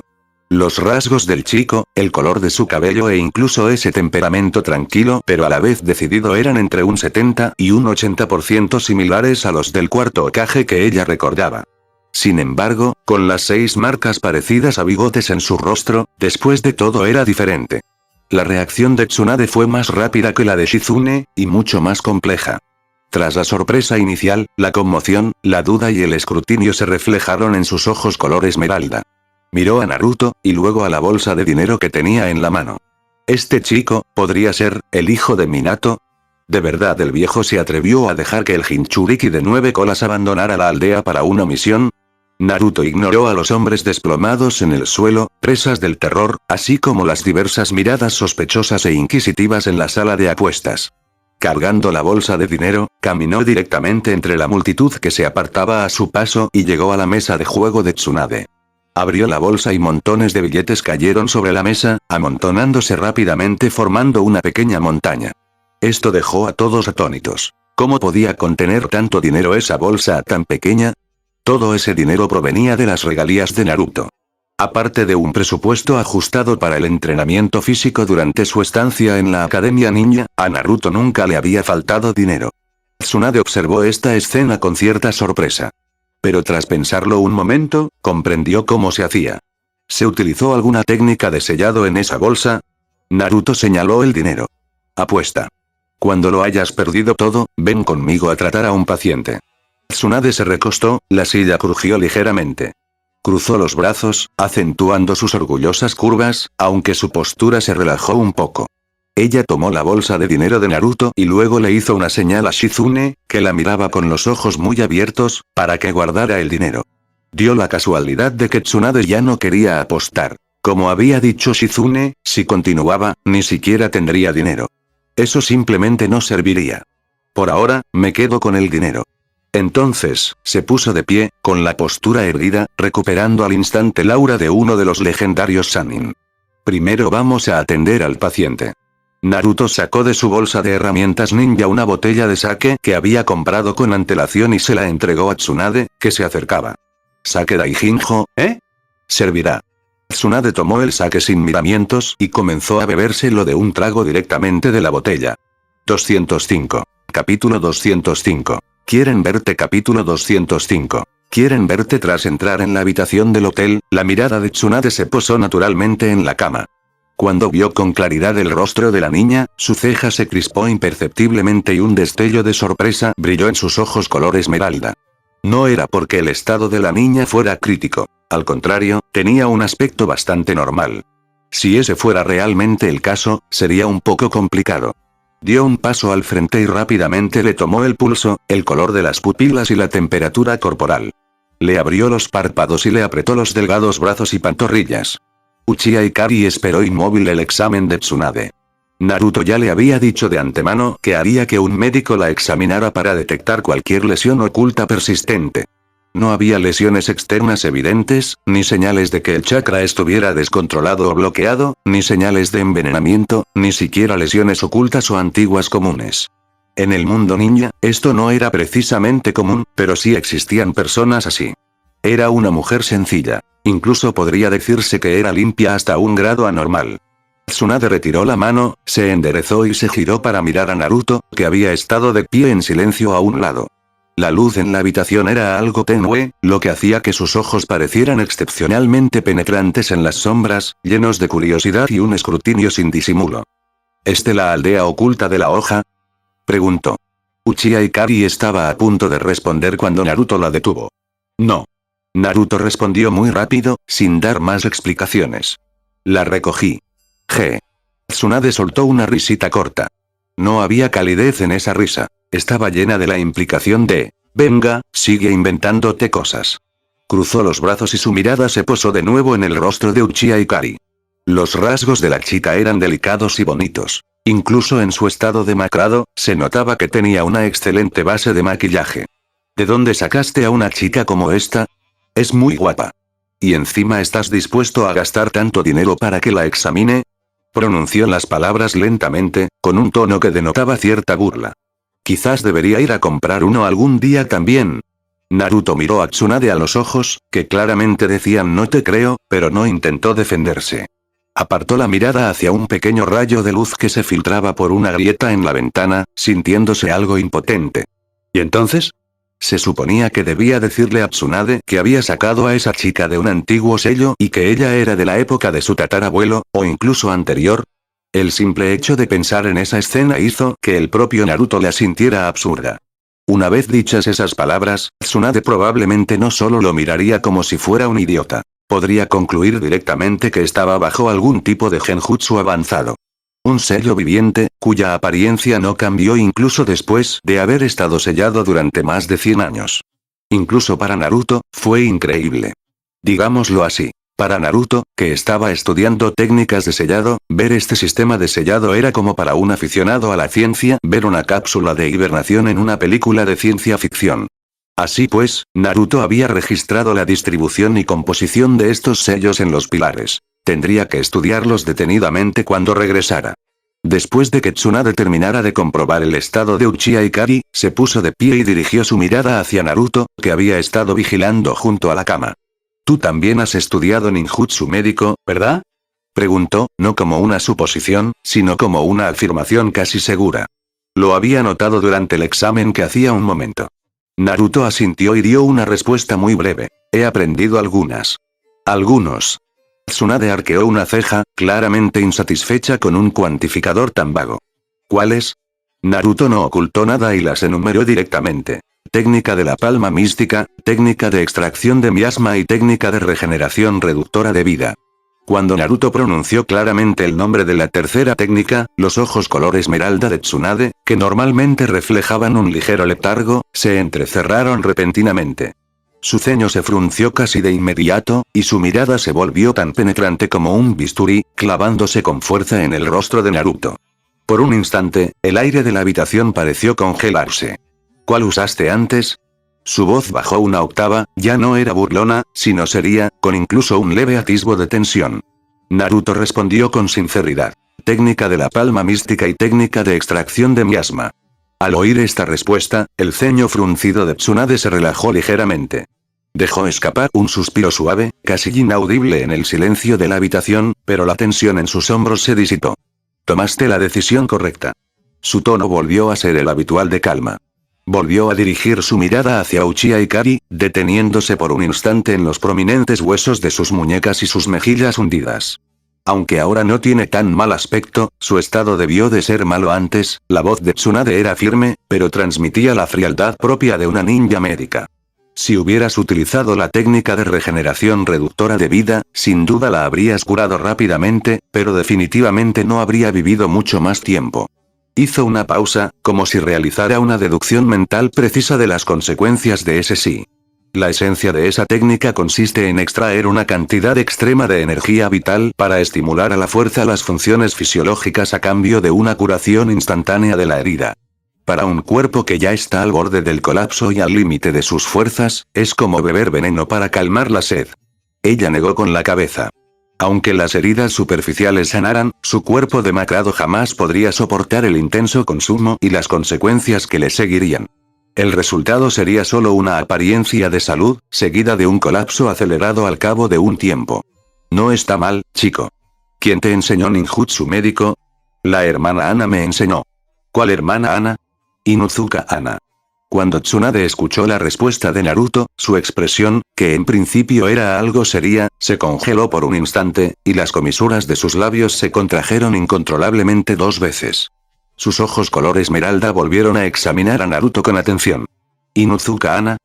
[SPEAKER 2] Los rasgos del chico, el color de su cabello e incluso ese temperamento tranquilo pero a la vez decidido eran entre un 70 y un 80% similares a los del cuarto Hokage que ella recordaba. Sin embargo, con las 6 marcas parecidas a bigotes en su rostro, después de todo era diferente. La reacción de Tsunade fue más rápida que la de Shizune, y mucho más compleja. Tras la sorpresa inicial, la conmoción, la duda y el escrutinio se reflejaron en sus ojos color esmeralda. Miró a Naruto, y luego a la bolsa de dinero que tenía en la mano. ¿Este chico, podría ser, el hijo de Minato? ¿De verdad el viejo se atrevió a dejar que el Jinchuriki de 9 colas abandonara la aldea para una misión? Naruto ignoró a los hombres desplomados en el suelo, presas del terror, así como las diversas miradas sospechosas e inquisitivas en la sala de apuestas. Cargando la bolsa de dinero, caminó directamente entre la multitud que se apartaba a su paso y llegó a la mesa de juego de Tsunade. Abrió la bolsa y montones de billetes cayeron sobre la mesa, amontonándose rápidamente formando una pequeña montaña. Esto dejó a todos atónitos. ¿Cómo podía contener tanto dinero esa bolsa tan pequeña? Todo ese dinero provenía de las regalías de Naruto. Aparte de un presupuesto ajustado para el entrenamiento físico durante su estancia en la Academia Ninja, a Naruto nunca le había faltado dinero. Tsunade observó esta escena con cierta sorpresa. Pero tras pensarlo un momento, comprendió cómo se hacía. ¿Se utilizó alguna técnica de sellado en esa bolsa? Naruto señaló el dinero. Apuesta. Cuando lo hayas perdido todo, ven conmigo a tratar a un paciente. Tsunade se recostó, la silla crujió ligeramente. Cruzó los brazos, acentuando sus orgullosas curvas, aunque su postura se relajó un poco. Ella tomó la bolsa de dinero de Naruto y luego le hizo una señal a Shizune, que la miraba con los ojos muy abiertos, para que guardara el dinero. Dio la casualidad de que Tsunade ya no quería apostar. Como había dicho Shizune, si continuaba, ni siquiera tendría dinero. Eso simplemente no serviría. Por ahora, me quedo con el dinero. Entonces, se puso de pie, con la postura erguida, recuperando al instante el aura de uno de los legendarios Sannin. Primero vamos a atender al paciente. Naruto sacó de su bolsa de herramientas ninja una botella de sake que había comprado con antelación y se la entregó a Tsunade, que se acercaba. ¿Sake Daijinjo, eh? Servirá. Tsunade tomó el sake sin miramientos y comenzó a bebérselo de un trago directamente de la botella. 205. Capítulo 205. ¿Quieren verte? Capítulo 205. ¿Quieren verte? Tras entrar en la habitación del hotel, la mirada de Tsunade se posó naturalmente en la cama. Cuando vio con claridad el rostro de la niña, su ceja se crispó imperceptiblemente y un destello de sorpresa brilló en sus ojos color esmeralda. No era porque el estado de la niña fuera crítico. Al contrario, tenía un aspecto bastante normal. Si ese fuera realmente el caso, sería un poco complicado. Dio un paso al frente y rápidamente le tomó el pulso, el color de las pupilas y la temperatura corporal. Le abrió los párpados y le apretó los delgados brazos y pantorrillas. Uchiha Ikari esperó inmóvil el examen de Tsunade. Naruto ya le había dicho de antemano que haría que un médico la examinara para detectar cualquier lesión oculta persistente. No había lesiones externas evidentes, ni señales de que el chakra estuviera descontrolado o bloqueado, ni señales de envenenamiento, ni siquiera lesiones ocultas o antiguas comunes. En el mundo ninja, esto no era precisamente común, pero sí existían personas así. Era una mujer sencilla. Incluso podría decirse que era limpia hasta un grado anormal. Tsunade retiró la mano, se enderezó y se giró para mirar a Naruto, que había estado de pie en silencio a un lado. La luz en la habitación era algo tenue, lo que hacía que sus ojos parecieran excepcionalmente penetrantes en las sombras, llenos de curiosidad y un escrutinio sin disimulo. ¿Es de la aldea oculta de la hoja?, preguntó. Uchiha Ikari estaba a punto de responder cuando Naruto la detuvo. No. Naruto respondió muy rápido, sin dar más explicaciones. La recogí. Tsunade soltó una risita corta. No había calidez en esa risa. Estaba llena de la implicación de, venga, sigue inventándote cosas. Cruzó los brazos y su mirada se posó de nuevo en el rostro de Uchiha Ikari. Los rasgos de la chica eran delicados y bonitos. Incluso en su estado demacrado, se notaba que tenía una excelente base de maquillaje. ¿De dónde sacaste a una chica como esta? Es muy guapa. ¿Y encima estás dispuesto a gastar tanto dinero para que la examine? Pronunció las palabras lentamente, con un tono que denotaba cierta burla. Quizás debería ir a comprar uno algún día también. Naruto miró a Tsunade a los ojos, que claramente decían no te creo, pero no intentó defenderse. Apartó la mirada hacia un pequeño rayo de luz que se filtraba por una grieta en la ventana, sintiéndose algo impotente. ¿Y entonces? Se suponía que debía decirle a Tsunade que había sacado a esa chica de un antiguo sello y que ella era de la época de su tatarabuelo, o incluso anterior. El simple hecho de pensar en esa escena hizo que el propio Naruto la sintiera absurda. Una vez dichas esas palabras, Tsunade probablemente no solo lo miraría como si fuera un idiota. Podría concluir directamente que estaba bajo algún tipo de genjutsu avanzado. Un sello viviente, cuya apariencia no cambió incluso después de haber estado sellado durante más de 100 años. Incluso para Naruto, fue increíble. Digámoslo así. Para Naruto, que estaba estudiando técnicas de sellado, ver este sistema de sellado era como para un aficionado a la ciencia ver una cápsula de hibernación en una película de ciencia ficción. Así pues, Naruto había registrado la distribución y composición de estos sellos en los pilares. Tendría que estudiarlos detenidamente cuando regresara. Después de que Tsunade terminara de comprobar el estado de Uchiha Ikari, se puso de pie y dirigió su mirada hacia Naruto, que había estado vigilando junto a la cama. Tú también has estudiado ninjutsu médico, ¿verdad? Preguntó, no como una suposición, sino como una afirmación casi segura. Lo había notado durante el examen que hacía un momento. Naruto asintió y dio una respuesta muy breve. He aprendido algunas. Algunos. Tsunade arqueó una ceja, claramente insatisfecha con un cuantificador tan vago. ¿Cuáles? Naruto no ocultó nada y las enumeró directamente. Técnica de la palma mística, técnica de extracción de miasma y técnica de regeneración reductora de vida. Cuando Naruto pronunció claramente el nombre de la tercera técnica, los ojos color esmeralda de Tsunade, que normalmente reflejaban un ligero letargo, se entrecerraron repentinamente. Su ceño se frunció casi de inmediato, y su mirada se volvió tan penetrante como un bisturí, clavándose con fuerza en el rostro de Naruto. Por un instante, el aire de la habitación pareció congelarse. ¿Cuál usaste antes? Su voz bajó una octava, ya no era burlona, sino seria, con incluso un leve atisbo de tensión. Naruto respondió con sinceridad. Técnica de la palma mística y técnica de extracción de miasma. Al oír esta respuesta, el ceño fruncido de Tsunade se relajó ligeramente. Dejó escapar un suspiro suave, casi inaudible en el silencio de la habitación, pero la tensión en sus hombros se disipó. Tomaste la decisión correcta. Su tono volvió a ser el habitual de calma. Volvió a dirigir su mirada hacia Uchiha Ikari, deteniéndose por un instante en los prominentes huesos de sus muñecas y sus mejillas hundidas. Aunque ahora no tiene tan mal aspecto, su estado debió de ser malo antes. La voz de Tsunade era firme, pero transmitía la frialdad propia de una ninja médica. Si hubieras utilizado la técnica de regeneración reductora de vida, sin duda la habrías curado rápidamente, pero definitivamente no habría vivido mucho más tiempo. Hizo una pausa, como si realizara una deducción mental precisa de las consecuencias de ese sí. La esencia de esa técnica consiste en extraer una cantidad extrema de energía vital para estimular a la fuerza las funciones fisiológicas a cambio de una curación instantánea de la herida. Para un cuerpo que ya está al borde del colapso y al límite de sus fuerzas, es como beber veneno para calmar la sed. Ella negó con la cabeza. Aunque las heridas superficiales sanaran, su cuerpo demacrado jamás podría soportar el intenso consumo y las consecuencias que le seguirían. El resultado sería solo una apariencia de salud, seguida de un colapso acelerado al cabo de un tiempo. No está mal, chico. ¿Quién te enseñó ninjutsu médico? La hermana Ana me enseñó. ¿Cuál hermana Ana? Inuzuka Ana. Cuando Tsunade escuchó la respuesta de Naruto, su expresión, que en principio era algo seria, se congeló por un instante, y las comisuras de sus labios se contrajeron incontrolablemente 2 veces. Sus ojos color esmeralda volvieron a examinar a Naruto con atención. ¿Inuzuka Ana?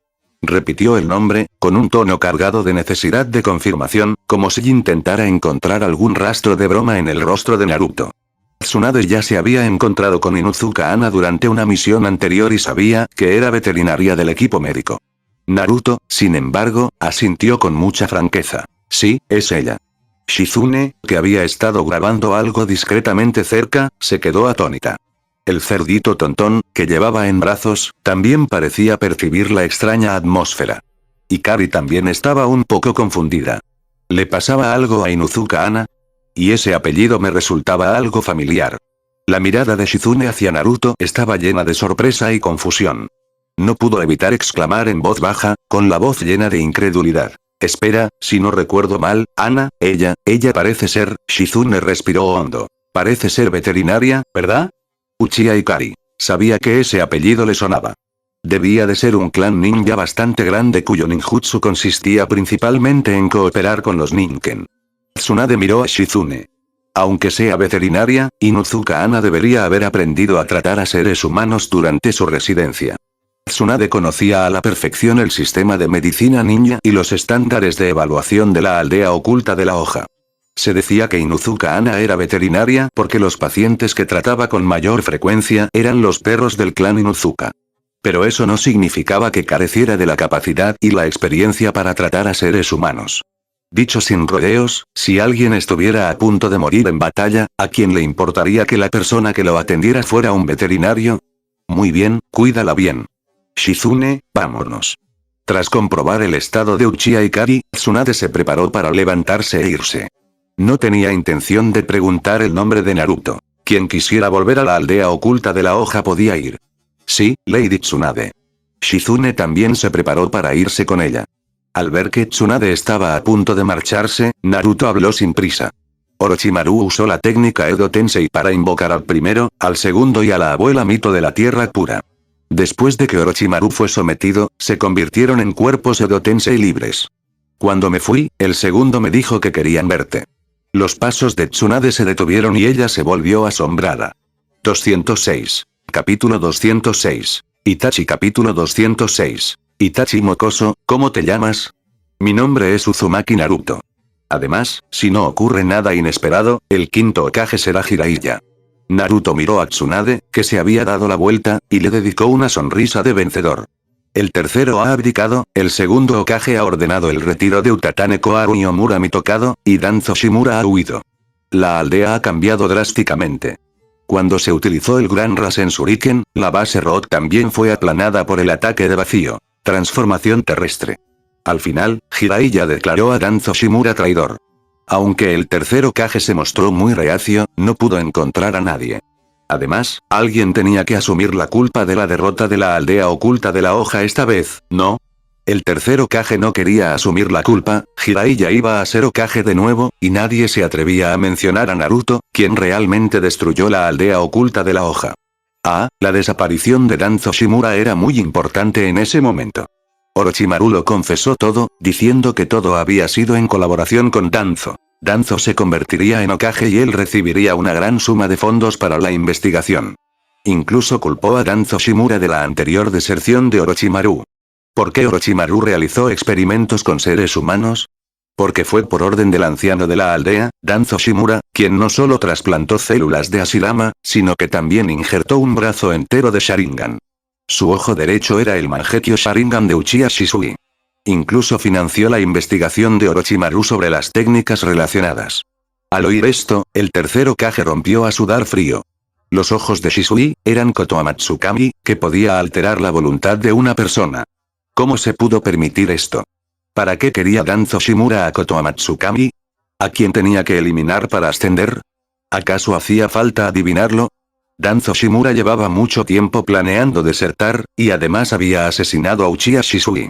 [SPEAKER 2] Repitió el nombre, con un tono cargado de necesidad de confirmación, como si intentara encontrar algún rastro de broma en el rostro de Naruto. Tsunade ya se había encontrado con Inuzuka Ana durante una misión anterior y sabía que era veterinaria del equipo médico. Naruto, sin embargo, asintió con mucha franqueza. Sí, es ella. Shizune, que había estado grabando algo discretamente cerca, se quedó atónita. El cerdito tontón, que llevaba en brazos, también parecía percibir la extraña atmósfera. Ikari también estaba un poco confundida. ¿Le pasaba algo a Inuzuka Ana? Y ese apellido me resultaba algo familiar. La mirada de Shizune hacia Naruto estaba llena de sorpresa y confusión. No pudo evitar exclamar en voz baja, con la voz llena de incredulidad. Espera, si no recuerdo mal, Ana, ella parece ser, Shizune respiró hondo. Parece ser veterinaria, ¿verdad? Uchiha Ikari. Sabía que ese apellido le sonaba. Debía de ser un clan ninja bastante grande cuyo ninjutsu consistía principalmente en cooperar con los ninken. Tsunade miró a Shizune. Aunque sea veterinaria, Inuzuka Ana debería haber aprendido a tratar a seres humanos durante su residencia. Tsunade conocía a la perfección el sistema de medicina ninja y los estándares de evaluación de la aldea oculta de la hoja. Se decía que Inuzuka Ana era veterinaria porque los pacientes que trataba con mayor frecuencia eran los perros del clan Inuzuka. Pero eso no significaba que careciera de la capacidad y la experiencia para tratar a seres humanos. Dicho sin rodeos, si alguien estuviera a punto de morir en batalla, ¿a quién le importaría que la persona que lo atendiera fuera un veterinario? Muy bien, cuídala bien. Shizune, vámonos. Tras comprobar el estado de Uchiha Ikari, Tsunade se preparó para levantarse e irse. No tenía intención de preguntar el nombre de Naruto. Quien quisiera volver a la aldea oculta de la hoja podía ir. Sí, Lady Tsunade. Shizune también se preparó para irse con ella. Al ver que Tsunade estaba a punto de marcharse, Naruto habló sin prisa. Orochimaru usó la técnica Edo Tensei para invocar al primero, al segundo y a la abuela mito de la tierra pura. Después de que Orochimaru fue sometido, se convirtieron en cuerpos Edo Tensei libres. Cuando me fui, el segundo me dijo que querían verte. Los pasos de Tsunade se detuvieron y ella se volvió asombrada. 206. Capítulo 206. Itachi capítulo 206. Itachi mocoso, ¿cómo te llamas? Mi nombre es Uzumaki Naruto. Además, si no ocurre nada inesperado, el quinto Hokage será Jiraiya. Naruto miró a Tsunade, que se había dado la vuelta, y le dedicó una sonrisa de vencedor. El tercero ha abdicado, el segundo Hokage ha ordenado el retiro de Utatane Koharu y Omura Mitokado, y Danzo Shimura ha huido. La aldea ha cambiado drásticamente. Cuando se utilizó el Gran Rasen Shuriken, la base Rock también fue aplanada por el ataque de vacío. Transformación terrestre. Al final, Jiraiya declaró a Danzo Shimura traidor. Aunque el tercer Hokage se mostró muy reacio, no pudo encontrar a nadie. Además, alguien tenía que asumir la culpa de la derrota de la aldea oculta de la hoja esta vez, ¿no? El tercer Hokage no quería asumir la culpa, Jiraiya iba a ser Hokage de nuevo, y nadie se atrevía a mencionar a Naruto, quien realmente destruyó la aldea oculta de la hoja. La desaparición de Danzo Shimura era muy importante en ese momento. Orochimaru lo confesó todo, diciendo que todo había sido en colaboración con Danzo. Danzo se convertiría en Hokage y él recibiría una gran suma de fondos para la investigación. Incluso culpó a Danzo Shimura de la anterior deserción de Orochimaru. ¿Por qué Orochimaru realizó experimentos con seres humanos? Porque fue por orden del anciano de la aldea, Danzo Shimura, quien no solo trasplantó células de Hashirama, sino que también injertó un brazo entero de Sharingan. Su ojo derecho era el Mangekyo Sharingan de Uchiha Shisui. Incluso financió la investigación de Orochimaru sobre las técnicas relacionadas. Al oír esto, el tercer Hokage rompió a sudar frío. Los ojos de Shisui eran Kotoamatsukami, que podía alterar la voluntad de una persona. ¿Cómo se pudo permitir esto? ¿Para qué quería Danzo Shimura a Kotoamatsukami? ¿A quién tenía que eliminar para ascender? ¿Acaso hacía falta adivinarlo? Danzo Shimura llevaba mucho tiempo planeando desertar, y además había asesinado a Uchiha Shisui.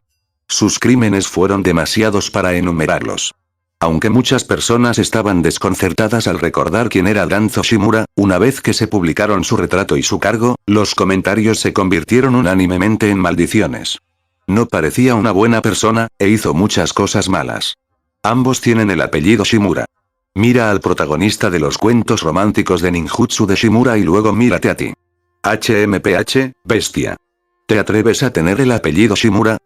[SPEAKER 2] Sus crímenes fueron demasiados para enumerarlos. Aunque muchas personas estaban desconcertadas al recordar quién era Danzo Shimura, una vez que se publicaron su retrato y su cargo, los comentarios se convirtieron unánimemente en maldiciones. No parecía una buena persona, e hizo muchas cosas malas. Ambos tienen el apellido Shimura. Mira al protagonista de los cuentos románticos de ninjutsu de Shimura y luego mírate a ti. HMPH, bestia. ¿Te atreves a tener el apellido Shimura?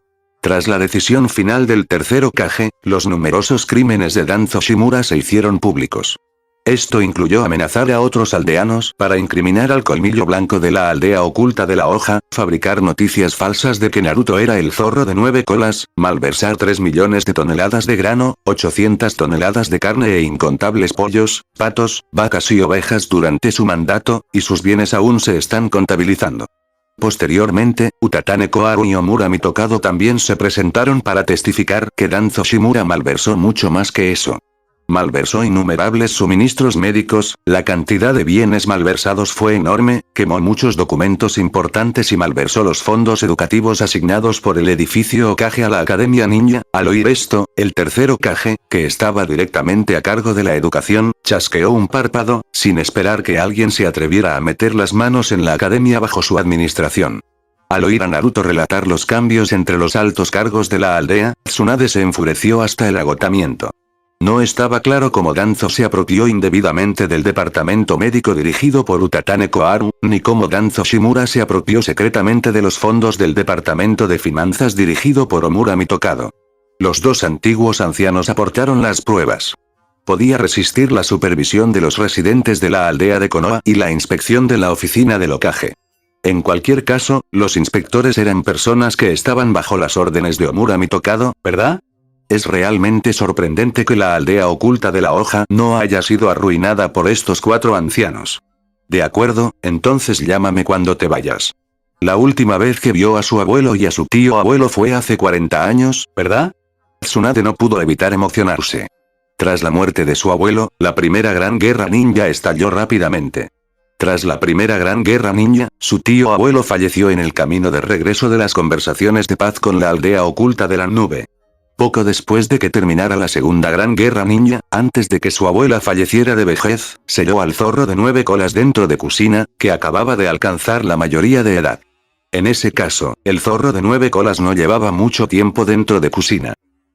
[SPEAKER 2] Tras la decisión final del tercer Hokage, los numerosos crímenes de Danzo Shimura se hicieron públicos. Esto incluyó amenazar a otros aldeanos para incriminar al colmillo blanco de la aldea oculta de la hoja, fabricar noticias falsas de que Naruto era el zorro de 9 colas, malversar 3 millones de toneladas de grano, 800 toneladas de carne e incontables pollos, patos, vacas y ovejas durante su mandato, y sus bienes aún se están contabilizando. Posteriormente, Utatane Koharu y Omura Mitokado también se presentaron para testificar que Danzo Shimura malversó mucho más que eso. Malversó innumerables suministros médicos, la cantidad de bienes malversados fue enorme, quemó muchos documentos importantes y malversó los fondos educativos asignados por el edificio Hokage a la Academia Ninja. Al oír esto, el tercer Hokage, que estaba directamente a cargo de la educación, chasqueó un párpado, sin esperar que alguien se atreviera a meter las manos en la academia bajo su administración. Al oír a Naruto relatar los cambios entre los altos cargos de la aldea, Tsunade se enfureció hasta el agotamiento. No estaba claro cómo Danzo se apropió indebidamente del departamento médico dirigido por Utatane Koharu, ni cómo Danzo Shimura se apropió secretamente de los fondos del departamento de finanzas dirigido por Omura Mitokado. Los dos antiguos ancianos aportaron las pruebas. Podía resistir la supervisión de los residentes de la aldea de Konoha y la inspección de la oficina del Hokage. En cualquier caso, los inspectores eran personas que estaban bajo las órdenes de Omura Mitokado, ¿verdad? Es realmente sorprendente que la aldea oculta de la hoja no haya sido arruinada por estos 4 ancianos. De acuerdo, entonces llámame cuando te vayas. La última vez que vio a su abuelo y a su tío abuelo fue hace 40 años, ¿verdad? Tsunade no pudo evitar emocionarse. Tras la muerte de su abuelo, la primera gran guerra ninja estalló rápidamente. Tras la primera gran guerra ninja, su tío abuelo falleció en el camino de regreso de las conversaciones de paz con la aldea oculta de la nube. Poco después de que terminara la segunda gran guerra ninja, antes de que su abuela falleciera de vejez, selló al zorro de 9 colas dentro de Kushina, que acababa de alcanzar la mayoría de edad. En ese caso, el zorro de 9 colas no llevaba mucho tiempo dentro de Kushina.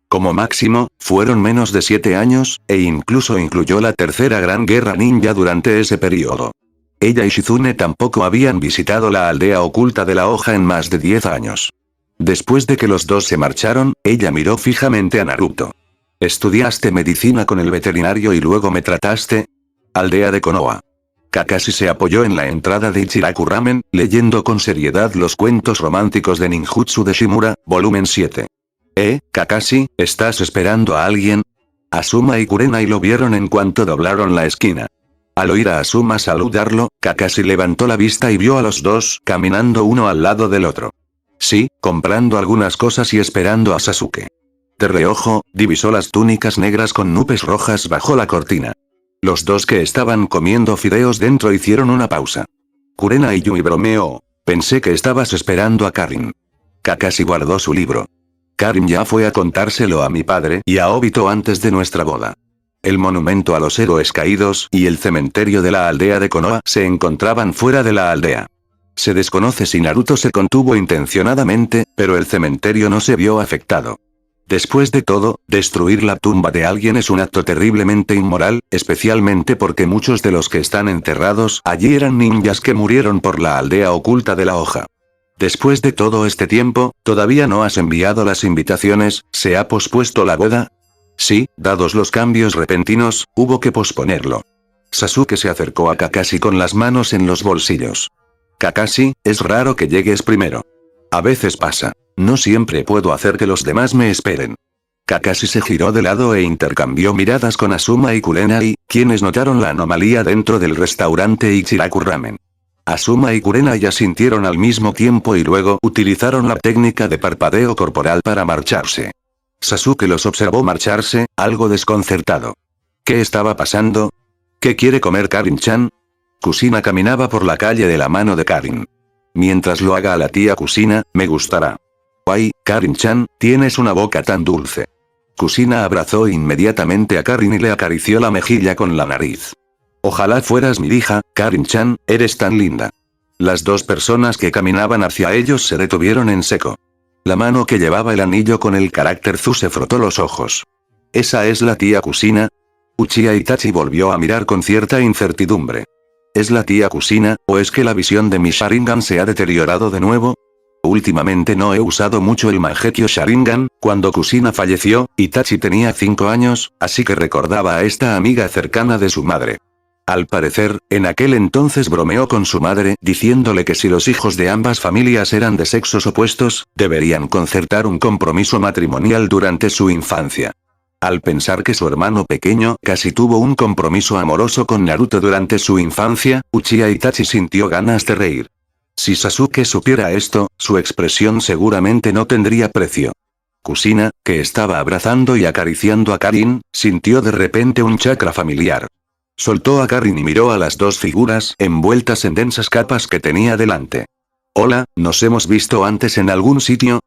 [SPEAKER 2] Como máximo, fueron menos de 7 años, e incluso incluyó la tercera gran guerra ninja durante ese periodo. Ella y Shizune tampoco habían visitado la aldea oculta de la hoja en más de 10 años. Después de que los dos se marcharon, ella miró fijamente a Naruto. ¿Estudiaste medicina con el veterinario y luego me trataste? Aldea de Konoha. Kakashi se apoyó en la entrada de Ichiraku Ramen, leyendo con seriedad los cuentos románticos de ninjutsu de Shimura, volumen 7. Kakashi, ¿estás esperando a alguien? Asuma y Kurenai lo vieron en cuanto doblaron la esquina. Al oír a Asuma saludarlo, Kakashi levantó la vista y vio a los dos caminando uno al lado del otro. Sí, comprando algunas cosas y esperando a Sasuke. De reojo, divisó las túnicas negras con nubes rojas bajo la cortina. Los dos que estaban comiendo fideos dentro hicieron una pausa. Kurenai y Yui bromeó. Pensé que estabas esperando a Karin. Kakashi guardó su libro. Karin ya fue a contárselo a mi padre y a Obito antes de nuestra boda. El monumento a los héroes caídos y el cementerio de la aldea de Konoha se encontraban fuera de la aldea. Se desconoce si Naruto se contuvo intencionadamente, pero el cementerio no se vio afectado. Después de todo, destruir la tumba de alguien es un acto terriblemente inmoral, especialmente porque muchos de los que están enterrados allí eran ninjas que murieron por la aldea oculta de la hoja. Después de todo este tiempo, ¿todavía no has enviado las invitaciones? ¿Se ha pospuesto la boda? Sí, dados los cambios repentinos, hubo que posponerlo. Sasuke se acercó a Kakashi con las manos en los bolsillos. Kakashi, es raro que llegues primero. A veces pasa. No siempre puedo hacer que los demás me esperen. Kakashi se giró de lado e intercambió miradas con Asuma y Kurenai, quienes notaron la anomalía dentro del restaurante Ichiraku Ramen. Asuma y Kurenai asintieron al mismo tiempo y luego utilizaron la técnica de parpadeo corporal para marcharse. Sasuke los observó marcharse, algo desconcertado. ¿Qué estaba pasando? ¿Qué quiere comer Karin-chan? Kusina caminaba por la calle de la mano de Karin. Mientras lo haga a la tía Kusina, me gustará. ¡Ay, Karin-chan, tienes una boca tan dulce! Kusina abrazó inmediatamente a Karin y le acarició la mejilla con la nariz. Ojalá fueras mi hija, Karin-chan, eres tan linda. Las dos personas que caminaban hacia ellos se detuvieron en seco. La mano que llevaba el anillo con el carácter Zu se frotó los ojos. ¿Esa es la tía Kusina? Uchiha Itachi volvió a mirar con cierta incertidumbre. ¿Es la tía Kusina, o es que la visión de mi Sharingan se ha deteriorado de nuevo? Últimamente no he usado mucho el Mangekyo Sharingan. Cuando Kusina falleció, Itachi tenía 5 años, así que recordaba a esta amiga cercana de su madre. Al parecer, en aquel entonces bromeó con su madre, diciéndole que si los hijos de ambas familias eran de sexos opuestos, deberían concertar un compromiso matrimonial durante su infancia. Al pensar que su hermano pequeño casi tuvo un compromiso amoroso con Naruto durante su infancia, Uchiha Itachi sintió ganas de reír. Si Sasuke supiera esto, su expresión seguramente no tendría precio. Kusina, que estaba abrazando y acariciando a Karin, sintió de repente un chakra familiar. Soltó a Karin y miró a las dos figuras envueltas en densas capas que tenía delante. Hola, ¿nos hemos visto antes en algún sitio?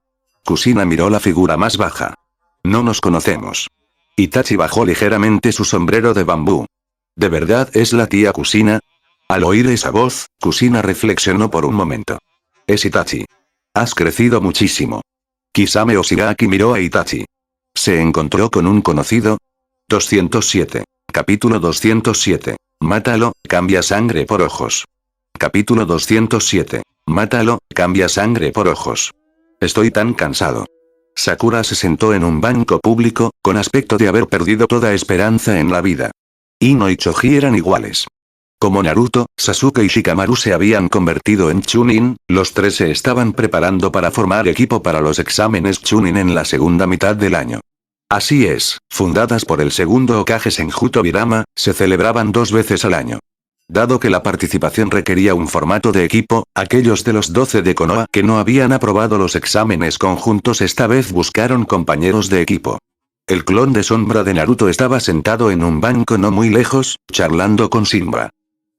[SPEAKER 2] Kusina miró la figura más baja. No nos conocemos. Itachi bajó ligeramente su sombrero de bambú. ¿De verdad es la tía Kusina? Al oír esa voz, Kusina reflexionó por un momento. Es Itachi. Has crecido muchísimo. Kisame Oshigaki miró a Itachi. ¿Se encontró con un conocido? 207. Capítulo 207. Mátalo, cambia sangre por ojos. Capítulo 207. Mátalo, cambia sangre por ojos. Estoy tan cansado. Sakura se sentó en un banco público, con aspecto de haber perdido toda esperanza en la vida. Ino y Choji eran iguales. Como Naruto, Sasuke y Shikamaru se habían convertido en Chunin, los tres se estaban preparando para formar equipo para los exámenes Chunin en la segunda mitad del año. Así es, fundadas por el segundo Hokage Senju Tobirama, se celebraban 2 veces al año. Dado que la participación requería un formato de equipo, aquellos de los 12 de Konoha que no habían aprobado los exámenes conjuntos esta vez buscaron compañeros de equipo. El clon de sombra de Naruto estaba sentado en un banco no muy lejos, charlando con Simba.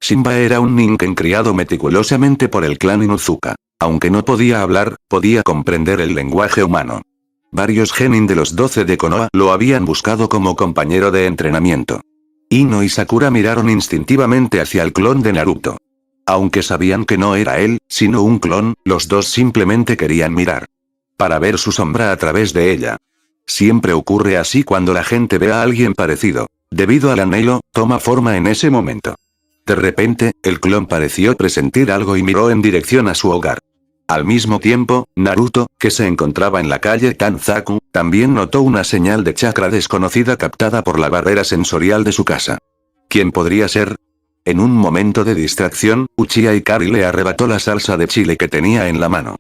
[SPEAKER 2] Simba era un ninken criado meticulosamente por el clan Inuzuka. Aunque no podía hablar, podía comprender el lenguaje humano. Varios genin de los 12 de Konoha lo habían buscado como compañero de entrenamiento. Ino y Sakura miraron instintivamente hacia el clon de Naruto. Aunque sabían que no era él, sino un clon, los dos simplemente querían mirar. Para ver su sombra a través de ella. Siempre ocurre así cuando la gente ve a alguien parecido. Debido al anhelo, toma forma en ese momento. De repente, el clon pareció presentir algo y miró en dirección a su hogar. Al mismo tiempo, Naruto, que se encontraba en la calle Tanzaku, también notó una señal de chakra desconocida captada por la barrera sensorial de su casa. ¿Quién podría ser? En un momento de distracción, Uchiha Ikari le arrebató la salsa de chile que tenía en la mano.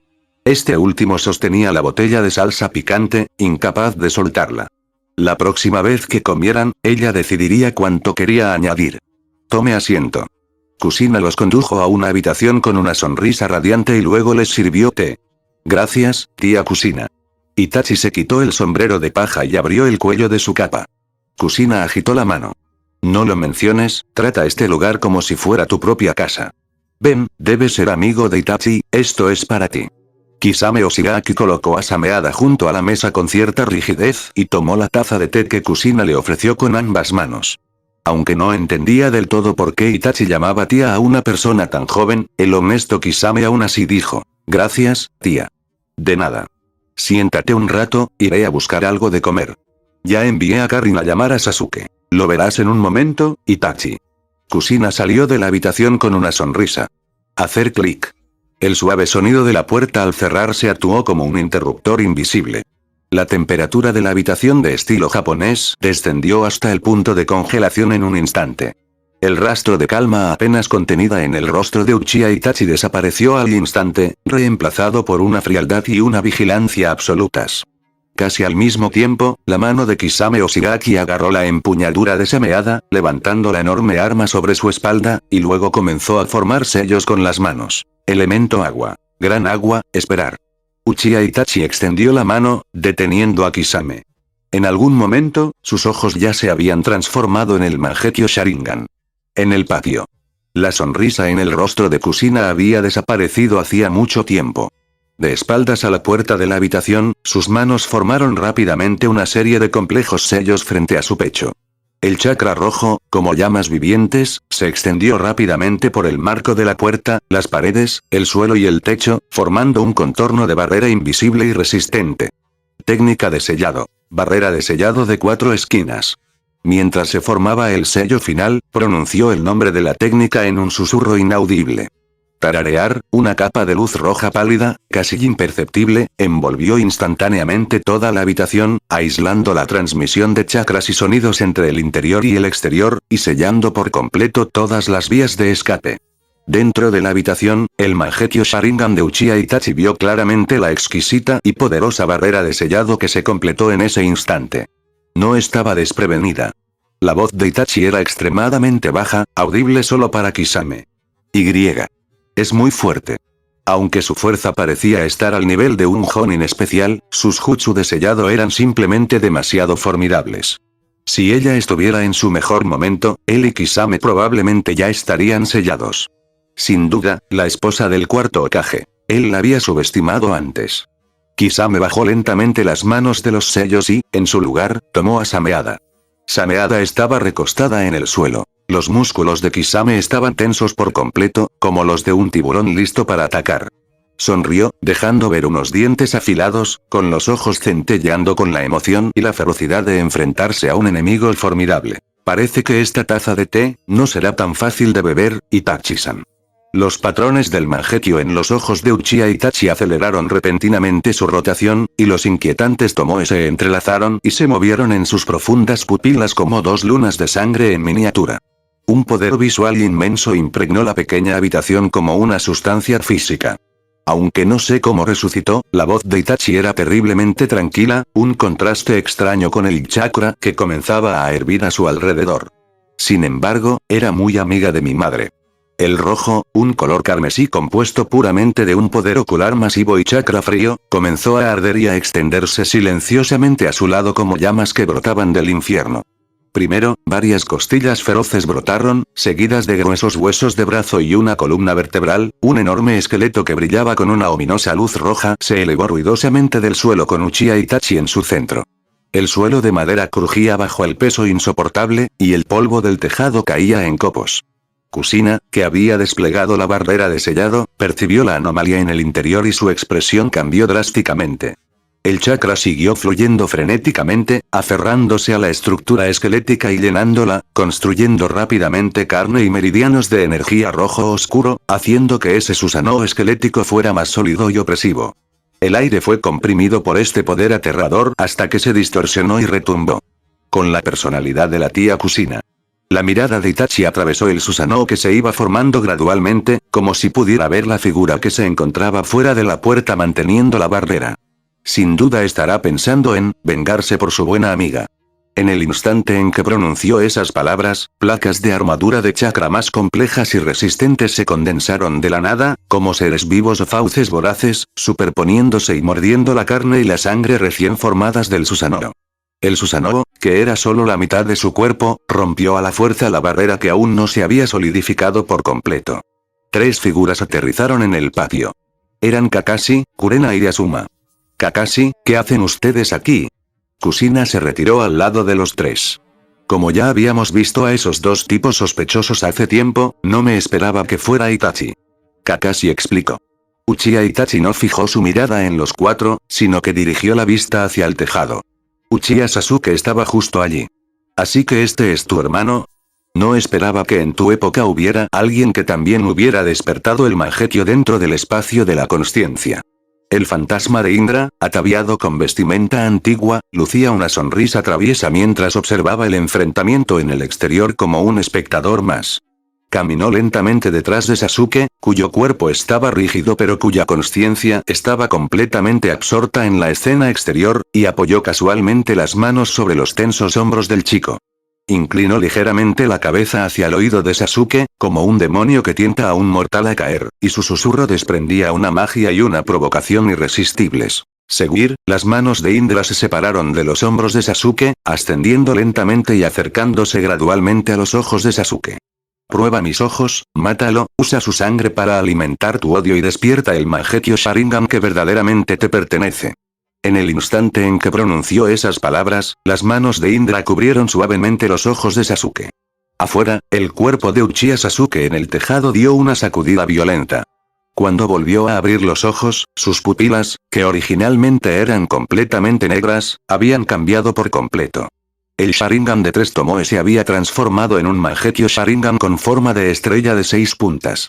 [SPEAKER 2] Este último sostenía la botella de salsa picante, incapaz de soltarla. La próxima vez que comieran, ella decidiría cuánto quería añadir. Tome asiento. Kusina los condujo a una habitación con una sonrisa radiante y luego les sirvió té. Gracias, tía Kusina. Itachi se quitó el sombrero de paja y abrió el cuello de su capa. Kusina agitó la mano. No lo menciones, trata este lugar como si fuera tu propia casa. Ven, debes ser amigo de Itachi, esto es para ti. Kisame Oshigaki colocó a Sameada junto a la mesa con cierta rigidez y tomó la taza de té que Kusina le ofreció con ambas manos. Aunque no entendía del todo por qué Itachi llamaba tía a una persona tan joven, el honesto Kisame aún así dijo, gracias, tía. De nada. Siéntate un rato, iré a buscar algo de comer. Ya envié a Karin a llamar a Sasuke. Lo verás en un momento, Itachi. Kusina salió de la habitación con una sonrisa. Hacer clic. El suave sonido de la puerta al cerrarse actuó como un interruptor invisible. La temperatura de la habitación de estilo japonés descendió hasta el punto de congelación en un instante. El rastro de calma apenas contenida en el rostro de Uchiha Itachi desapareció al instante, reemplazado por una frialdad y una vigilancia absolutas. Casi al mismo tiempo, la mano de Kisame Oshigaki agarró la empuñadura de Sameada, levantando la enorme arma sobre su espalda, y luego comenzó a formar sellos con las manos. Elemento agua. Gran agua, esperar. Uchiha Itachi extendió la mano, deteniendo a Kisame. En algún momento, sus ojos ya se habían transformado en el Mangekyo Sharingan. En el patio. La sonrisa en el rostro de Kusina había desaparecido hacía mucho tiempo. De espaldas a la puerta de la habitación, sus manos formaron rápidamente una serie de complejos sellos frente a su pecho. El chakra rojo, como llamas vivientes, se extendió rápidamente por el marco de la puerta, las paredes, el suelo y el techo, formando un contorno de barrera invisible y resistente. Técnica de sellado. Barrera de sellado de 4 esquinas. Mientras se formaba el sello final, pronunció el nombre de la técnica en un susurro inaudible. Tararear, una capa de luz roja pálida, casi imperceptible, envolvió instantáneamente toda la habitación, aislando la transmisión de chakras y sonidos entre el interior y el exterior, y sellando por completo todas las vías de escape. Dentro de la habitación, el Mangekyo Sharingan de Uchiha Itachi vio claramente la exquisita y poderosa barrera de sellado que se completó en ese instante. No estaba desprevenida. La voz de Itachi era extremadamente baja, audible solo para Kisame. Es muy fuerte. Aunque su fuerza parecía estar al nivel de un Jonin especial, sus jutsu de sellado eran simplemente demasiado formidables. Si ella estuviera en su mejor momento, él y Kisame probablemente ya estarían sellados. Sin duda, la esposa del cuarto Hokage. Él la había subestimado antes. Kisame bajó lentamente las manos de los sellos y, en su lugar, tomó a Sameada. Sameada estaba recostada en el suelo. Los músculos de Kisame estaban tensos por completo, como los de un tiburón listo para atacar. Sonrió, dejando ver unos dientes afilados, con los ojos centelleando con la emoción y la ferocidad de enfrentarse a un enemigo formidable. Parece que esta taza de té, no será tan fácil de beber, Itachi-san. Los patrones del Mangekyo en los ojos de Uchiha Itachi aceleraron repentinamente su rotación, y los inquietantes tomoe se entrelazaron y se movieron en sus profundas pupilas como dos lunas de sangre en miniatura. Un poder visual inmenso impregnó la pequeña habitación como una sustancia física. Aunque no sé cómo resucitó, la voz de Itachi era terriblemente tranquila, un contraste extraño con el chakra que comenzaba a hervir a su alrededor. Sin embargo, era muy amiga de mi madre. El rojo, un color carmesí compuesto puramente de un poder ocular masivo y chakra frío, comenzó a arder y a extenderse silenciosamente a su lado como llamas que brotaban del infierno. Primero, varias costillas feroces brotaron, seguidas de gruesos huesos de brazo y una columna vertebral, un enorme esqueleto que brillaba con una ominosa luz roja se elevó ruidosamente del suelo con Uchiha Itachi en su centro. El suelo de madera crujía bajo el peso insoportable, y el polvo del tejado caía en copos. Kusina, que había desplegado la barrera de sellado, percibió la anomalía en el interior y su expresión cambió drásticamente. El chakra siguió fluyendo frenéticamente, aferrándose a la estructura esquelética y llenándola, construyendo rápidamente carne y meridianos de energía rojo oscuro, haciendo que ese Susanoo esquelético fuera más sólido y opresivo. El aire fue comprimido por este poder aterrador hasta que se distorsionó y retumbó. Con la personalidad de la tía Kusina. La mirada de Itachi atravesó el Susanoo que se iba formando gradualmente, como si pudiera ver la figura que se encontraba fuera de la puerta manteniendo la barrera. Sin duda estará pensando en vengarse por su buena amiga. En el instante en que pronunció esas palabras, placas de armadura de chakra más complejas y resistentes se condensaron de la nada, como seres vivos o fauces voraces, superponiéndose y mordiendo la carne y la sangre recién formadas del Susanoo. El Susanoo, que era solo la mitad de su cuerpo, rompió a la fuerza la barrera que aún no se había solidificado por completo. 3 figuras aterrizaron en el patio. Eran Kakashi, Kurena y Asuma. Kakashi, ¿qué hacen ustedes aquí? Kusina se retiró al lado de los 3. Como ya habíamos visto a esos dos tipos sospechosos hace tiempo, no me esperaba que fuera Itachi. Kakashi explicó. Uchiha Itachi no fijó su mirada en los 4, sino que dirigió la vista hacia el tejado. Uchiha Sasuke estaba justo allí. ¿Así que este es tu hermano? No esperaba que en tu época hubiera alguien que también hubiera despertado el Mangekyo dentro del espacio de la consciencia. El fantasma de Indra, ataviado con vestimenta antigua, lucía una sonrisa traviesa mientras observaba el enfrentamiento en el exterior como un espectador más. Caminó lentamente detrás de Sasuke, cuyo cuerpo estaba rígido pero cuya consciencia estaba completamente absorta en la escena exterior, y apoyó casualmente las manos sobre los tensos hombros del chico. Inclinó ligeramente la cabeza hacia el oído de Sasuke, como un demonio que tienta a un mortal a caer, y su susurro desprendía una magia y una provocación irresistibles. Seguir, las manos de Indra se separaron de los hombros de Sasuke, ascendiendo lentamente y acercándose gradualmente a los ojos de Sasuke. Prueba mis ojos, mátalo, usa su sangre para alimentar tu odio y despierta el Mangekyo Sharingan que verdaderamente te pertenece. En el instante en que pronunció esas palabras, las manos de Indra cubrieron suavemente los ojos de Sasuke. Afuera, el cuerpo de Uchiha Sasuke en el tejado dio una sacudida violenta. Cuando volvió a abrir los ojos, sus pupilas, que originalmente eran completamente negras, habían cambiado por completo. El Sharingan de 3 Tomoe se había transformado en un Mangekyo Sharingan con forma de estrella de 6 puntas.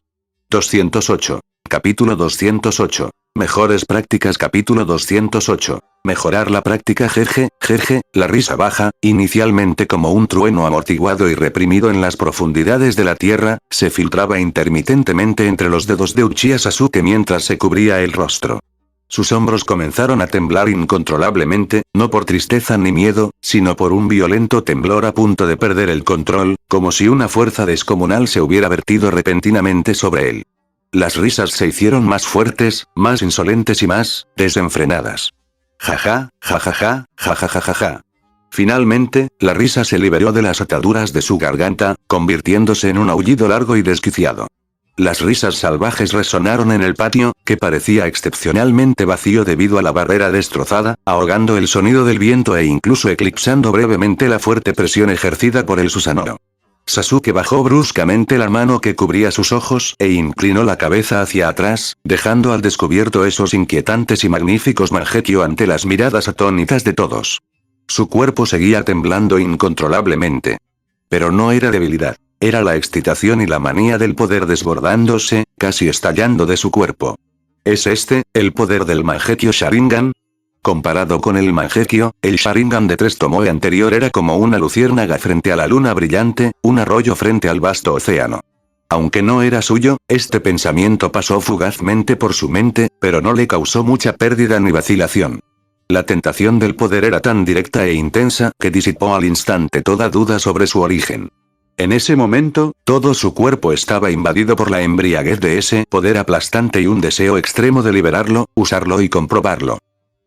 [SPEAKER 2] 208. Capítulo 208. Mejores prácticas. Capítulo 208. Mejorar la práctica. Jeje, la risa baja, inicialmente como un trueno amortiguado y reprimido en las profundidades de la tierra, se filtraba intermitentemente entre los dedos de Uchiha Sasuke mientras se cubría el rostro. Sus hombros comenzaron a temblar incontrolablemente, no por tristeza ni miedo, sino por un violento temblor a punto de perder el control, como si una fuerza descomunal se hubiera vertido repentinamente sobre él. Las risas se hicieron más fuertes, más insolentes y más desenfrenadas. Jaja, jajaja, jajajajaja. Finalmente, la risa se liberó de las ataduras de su garganta, convirtiéndose en un aullido largo y desquiciado. Las risas salvajes resonaron en el patio, que parecía excepcionalmente vacío debido a la barrera destrozada, ahogando el sonido del viento e incluso eclipsando brevemente la fuerte presión ejercida por el Susanoo. Sasuke bajó bruscamente la mano que cubría sus ojos e inclinó la cabeza hacia atrás, dejando al descubierto esos inquietantes y magníficos Mangekyo ante las miradas atónitas de todos. Su cuerpo seguía temblando incontrolablemente. Pero no era debilidad. Era la excitación y la manía del poder desbordándose, casi estallando de su cuerpo. ¿Es este, el poder del Mangekyo Sharingan? Comparado con el Mangekyo, el Sharingan de 3 Tomoe anterior era como una luciérnaga frente a la luna brillante, un arroyo frente al vasto océano. Aunque no era suyo, este pensamiento pasó fugazmente por su mente, pero no le causó mucha pérdida ni vacilación. La tentación del poder era tan directa e intensa que disipó al instante toda duda sobre su origen. En ese momento, todo su cuerpo estaba invadido por la embriaguez de ese poder aplastante y un deseo extremo de liberarlo, usarlo y comprobarlo.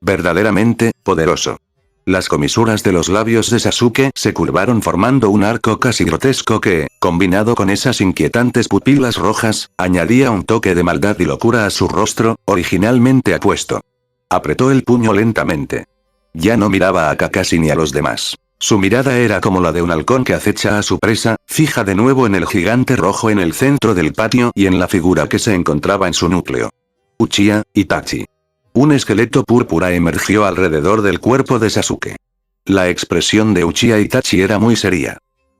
[SPEAKER 2] Verdaderamente poderoso. Las comisuras de los labios de Sasuke se curvaron formando un arco casi grotesco que, combinado con esas inquietantes pupilas rojas, añadía un toque de maldad y locura a su rostro, originalmente apuesto. Apretó el puño lentamente. Ya no miraba a Kakashi ni a los demás. Su mirada era como la de un halcón que acecha a su presa, fija de nuevo en el gigante rojo en el centro del patio y en la figura que se encontraba en su núcleo. Uchiha Itachi. Un esqueleto púrpura emergió alrededor del cuerpo de Sasuke. La expresión de Uchiha Itachi era muy seria.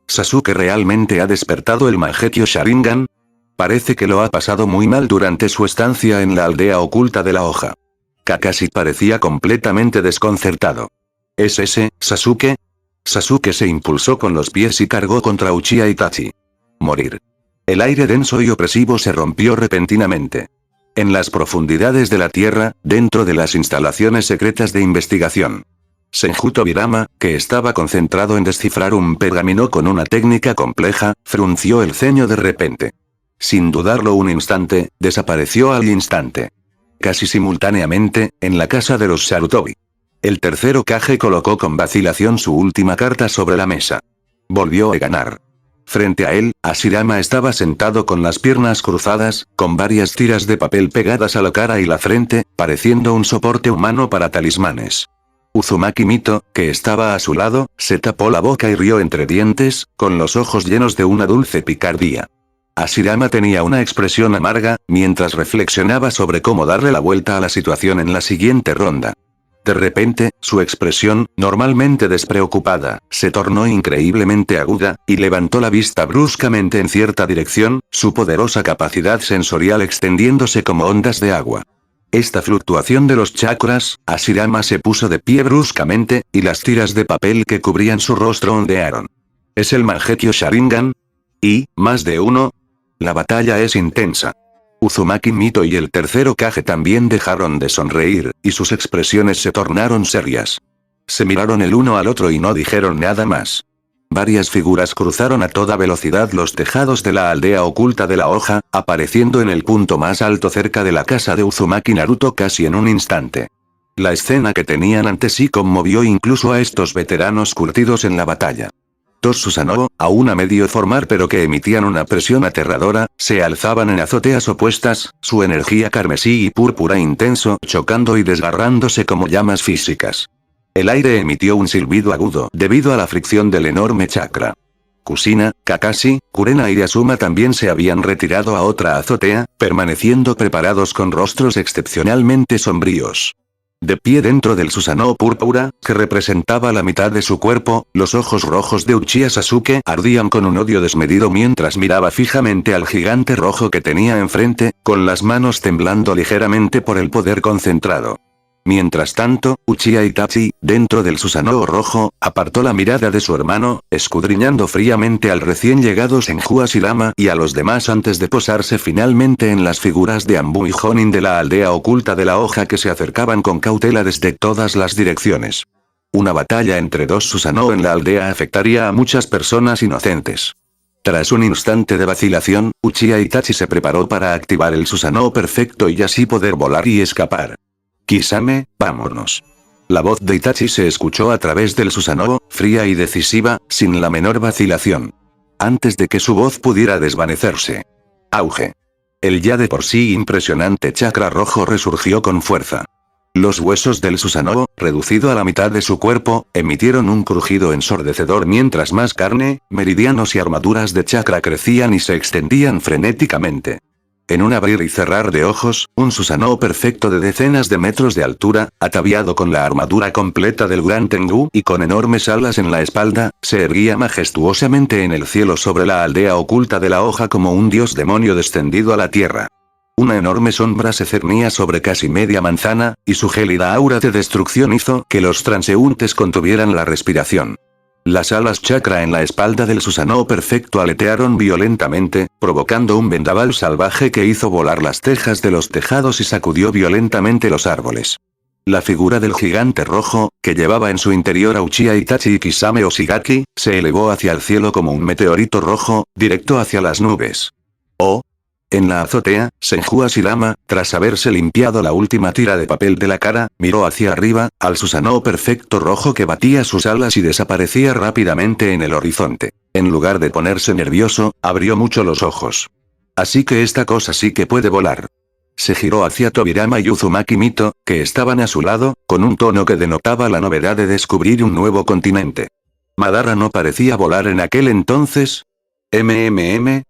[SPEAKER 2] ¿Sasuke realmente ha despertado el Mangekyo Sharingan? Parece que lo ha pasado muy mal durante su estancia en la aldea oculta de la hoja. Kakashi parecía completamente desconcertado. ¿Es ese, Sasuke? Sasuke se impulsó con los pies y cargó contra Uchiha Itachi. Morir. El aire denso y opresivo se rompió repentinamente. En las profundidades de la tierra, dentro de las instalaciones secretas de investigación. Senju Tobirama, que estaba concentrado en descifrar un pergamino con una técnica compleja, frunció el ceño de repente. Sin dudarlo un instante, desapareció al instante. Casi simultáneamente, en la casa de los Sarutobi. El tercer Hokage colocó con vacilación su última carta sobre la mesa. Volvió a ganar. Frente a él, Hashirama estaba sentado con las piernas cruzadas, con varias tiras de papel pegadas a la cara y la frente, pareciendo un soporte humano para talismanes. Uzumaki Mito, que estaba a su lado, se tapó la boca y rió entre dientes, con los ojos llenos de una dulce picardía. Hashirama tenía una expresión amarga, mientras reflexionaba sobre cómo darle la vuelta a la situación en la siguiente ronda. De repente, su expresión, normalmente despreocupada, se tornó increíblemente aguda, y levantó la vista bruscamente en cierta dirección, su poderosa capacidad sensorial extendiéndose como ondas de agua. Esta fluctuación de los chakras, Hashirama se puso de pie bruscamente, y las tiras de papel que cubrían su rostro ondearon. ¿Es el Mangekyo Sharingan? ¿Y, más de uno? La batalla es intensa. Uzumaki Mito y el tercer Kage también dejaron de sonreír, y sus expresiones se tornaron serias. Se miraron el uno al otro y no dijeron nada más. Varias figuras cruzaron a toda velocidad los tejados de la aldea oculta de la hoja, apareciendo en el punto más alto cerca de la casa de Uzumaki Naruto casi en un instante. La escena que tenían ante sí conmovió incluso a estos veteranos curtidos en la batalla. Dos Susanoo, aún a medio formar pero que emitían una presión aterradora, se alzaban en azoteas opuestas, su energía carmesí y púrpura intenso, chocando y desgarrándose como llamas físicas. El aire emitió un silbido agudo debido a la fricción del enorme chakra. Kushina, Kakashi, Kurena y Asuma también se habían retirado a otra azotea, permaneciendo preparados con rostros excepcionalmente sombríos. De pie dentro del Susanoo púrpura, que representaba la mitad de su cuerpo, los ojos rojos de Uchiha Sasuke ardían con un odio desmedido mientras miraba fijamente al gigante rojo que tenía enfrente, con las manos temblando ligeramente por el poder concentrado. Mientras tanto, Uchiha Itachi, dentro del Susanoo rojo, apartó la mirada de su hermano, escudriñando fríamente al recién llegado Senju Hashirama y a los demás antes de posarse finalmente en las figuras de Anbu y Jonin de la aldea oculta de la hoja que se acercaban con cautela desde todas las direcciones. Una batalla entre dos Susanoo en la aldea afectaría a muchas personas inocentes. Tras un instante de vacilación, Uchiha Itachi se preparó para activar el Susanoo perfecto y así poder volar y escapar. Kisame, vámonos. La voz de Itachi se escuchó a través del Susanoo, fría y decisiva, sin la menor vacilación. Antes de que su voz pudiera desvanecerse. Auge. El ya de por sí impresionante chakra rojo resurgió con fuerza. Los huesos del Susanoo, reducido a la mitad de su cuerpo, emitieron un crujido ensordecedor mientras más carne, meridianos y armaduras de chakra crecían y se extendían frenéticamente. En un abrir y cerrar de ojos, un Susanoo perfecto de decenas de metros de altura, ataviado con la armadura completa del Gran Tengu y con enormes alas en la espalda, se erguía majestuosamente en el cielo sobre la aldea oculta de la hoja como un dios demonio descendido a la tierra. Una enorme sombra se cernía sobre casi media manzana, y su gélida aura de destrucción hizo que los transeúntes contuvieran la respiración. Las alas chakra en la espalda del Susanoo perfecto aletearon violentamente, provocando un vendaval salvaje que hizo volar las tejas de los tejados y sacudió violentamente los árboles. La figura del gigante rojo, que llevaba en su interior a Uchiha Itachi y Kisame Oshigaki, se elevó hacia el cielo como un meteorito rojo, directo hacia las nubes. ¡Oh! En la azotea, Senju Hashirama, tras haberse limpiado la última tira de papel de la cara, miró hacia arriba, al Susanoo perfecto rojo que batía sus alas y desaparecía rápidamente en el horizonte. En lugar de ponerse nervioso, abrió mucho los ojos. Así que esta cosa sí que puede volar. Se giró hacia Tobirama y Uzumaki Mito, que estaban a su lado, con un tono que denotaba la novedad de descubrir un nuevo continente. Madara no parecía volar en aquel entonces.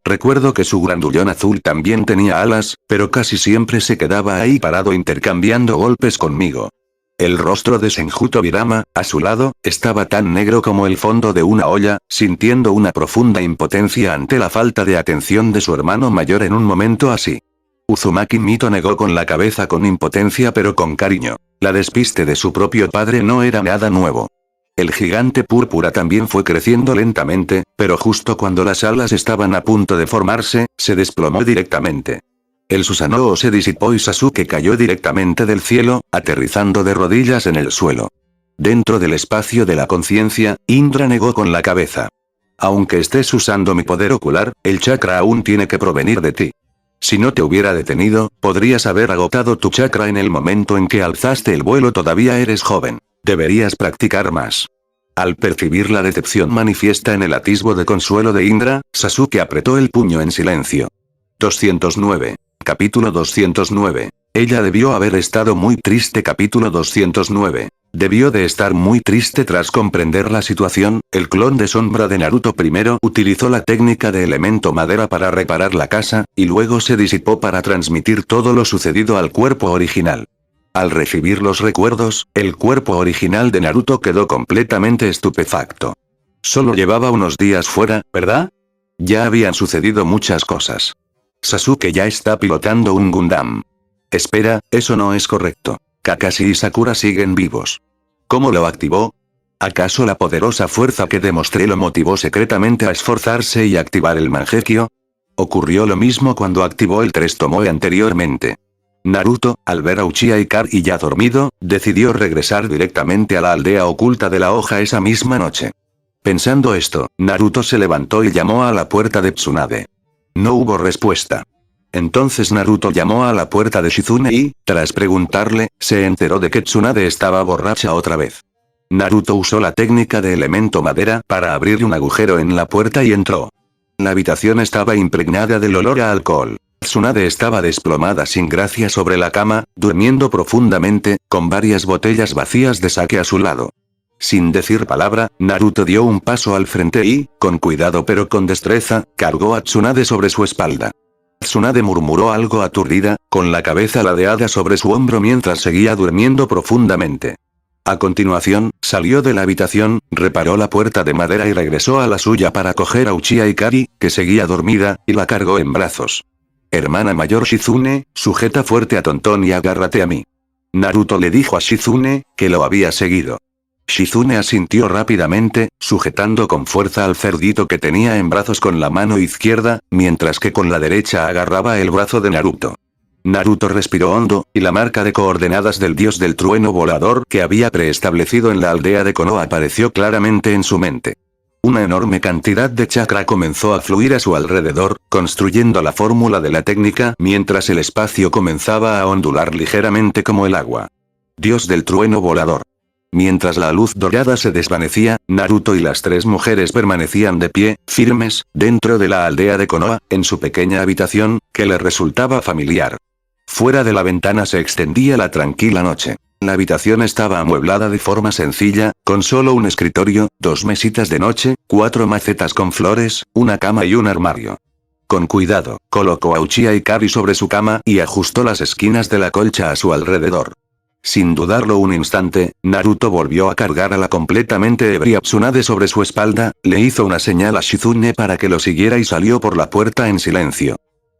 [SPEAKER 2] Recuerdo que su grandullón azul también tenía alas, pero casi siempre se quedaba ahí parado intercambiando golpes conmigo. El rostro de Senju Tobirama, a su lado, estaba tan negro como el fondo de una olla, sintiendo una profunda impotencia ante la falta de atención de su hermano mayor en un momento así. Uzumaki Mito negó con la cabeza con impotencia pero con cariño. La despiste de su propio padre no era nada nuevo. El gigante púrpura también fue creciendo lentamente, pero justo cuando las alas estaban a punto de formarse, se desplomó directamente. El Susanoo se disipó y Sasuke cayó directamente del cielo, aterrizando de rodillas en el suelo. Dentro del espacio de la conciencia, Indra negó con la cabeza. Aunque estés usando mi poder ocular, el chakra aún tiene que provenir de ti. Si no te hubiera detenido, podrías haber agotado tu chakra en el momento en que alzaste el vuelo. Todavía eres joven. Deberías practicar más. Al percibir la decepción manifiesta en el atisbo de consuelo de Indra, Sasuke apretó el puño en silencio. 209. Capítulo 209. Ella debió haber estado muy triste. Capítulo 209. Debió de estar muy triste tras comprender la situación. El clon de sombra de Naruto primero utilizó la técnica de elemento madera para reparar la casa, y luego se disipó para transmitir todo lo sucedido al cuerpo original. Al recibir los recuerdos, el cuerpo original de Naruto quedó completamente estupefacto. Solo llevaba unos días fuera, ¿verdad? Ya habían sucedido muchas cosas. Sasuke ya está pilotando un Gundam. Espera, eso no es correcto. Kakashi y Sakura siguen vivos. ¿Cómo lo activó? ¿Acaso la poderosa fuerza que demostré lo motivó secretamente a esforzarse y activar el Mangekyo? Ocurrió lo mismo cuando activó el 3 Tomoe anteriormente. Naruto, al ver a Uchiha Ikari ya dormido, decidió regresar directamente a la aldea oculta de la hoja esa misma noche. Pensando esto, Naruto se levantó y llamó a la puerta de Tsunade. No hubo respuesta. Entonces Naruto llamó a la puerta de Shizune y, tras preguntarle, se enteró de que Tsunade estaba borracha otra vez. Naruto usó la técnica de elemento madera para abrir un agujero en la puerta y entró. La habitación estaba impregnada del olor a alcohol. Tsunade estaba desplomada sin gracia sobre la cama, durmiendo profundamente, con varias botellas vacías de sake a su lado. Sin decir palabra, Naruto dio un paso al frente y, con cuidado pero con destreza, cargó a Tsunade sobre su espalda. Tsunade murmuró algo aturdida, con la cabeza ladeada sobre su hombro mientras seguía durmiendo profundamente. A continuación, salió de la habitación, reparó la puerta de madera y regresó a la suya para coger a Uchiha Ikari, que seguía dormida, y la cargó en brazos. Hermana mayor Shizune, sujeta fuerte a Tonton y agárrate a mí. Naruto le dijo a Shizune, que lo había seguido. Shizune asintió rápidamente, sujetando con fuerza al cerdito que tenía en brazos con la mano izquierda, mientras que con la derecha agarraba el brazo de Naruto. Naruto respiró hondo, y la marca de coordenadas del dios del trueno volador que había preestablecido en la aldea de Konoha apareció claramente en su mente. Una enorme cantidad de chakra comenzó a fluir a su alrededor, construyendo la fórmula de la técnica mientras el espacio comenzaba a ondular ligeramente como el agua. Dios del trueno volador. Mientras la luz dorada se desvanecía, Naruto y las tres mujeres permanecían de pie, firmes, dentro de la aldea de Konoha, en su pequeña habitación, que les resultaba familiar. Fuera de la ventana se extendía la tranquila noche. La habitación estaba amueblada de forma sencilla, con solo un escritorio, 2 mesitas de noche, 4 macetas con flores, una cama y un armario. Con cuidado, colocó a Uchiha Ikari sobre su cama y ajustó las esquinas de la colcha a su alrededor. Sin dudarlo un instante, Naruto volvió a cargar a la completamente ebria Tsunade sobre su espalda, le hizo una señal a Shizune para que lo siguiera y salió por la puerta en silencio.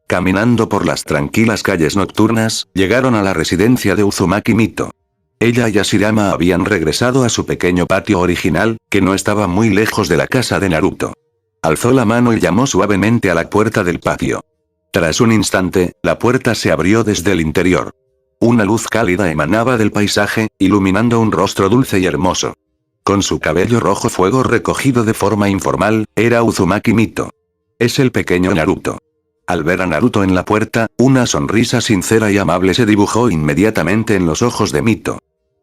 [SPEAKER 2] Caminando por las tranquilas calles nocturnas, llegaron a la residencia de Uzumaki Mito. Ella y Hashirama habían regresado a su pequeño patio original, que no estaba muy lejos de la casa de Naruto. Alzó la mano y llamó suavemente a la puerta del patio. Tras un instante, la puerta se abrió desde el interior. Una luz cálida emanaba del paisaje, iluminando un rostro dulce y hermoso. Con su cabello rojo fuego recogido de forma informal, era Uzumaki Mito. Es el pequeño Naruto. Al ver a Naruto en la puerta, una sonrisa sincera y amable se dibujó inmediatamente en los ojos de Mito.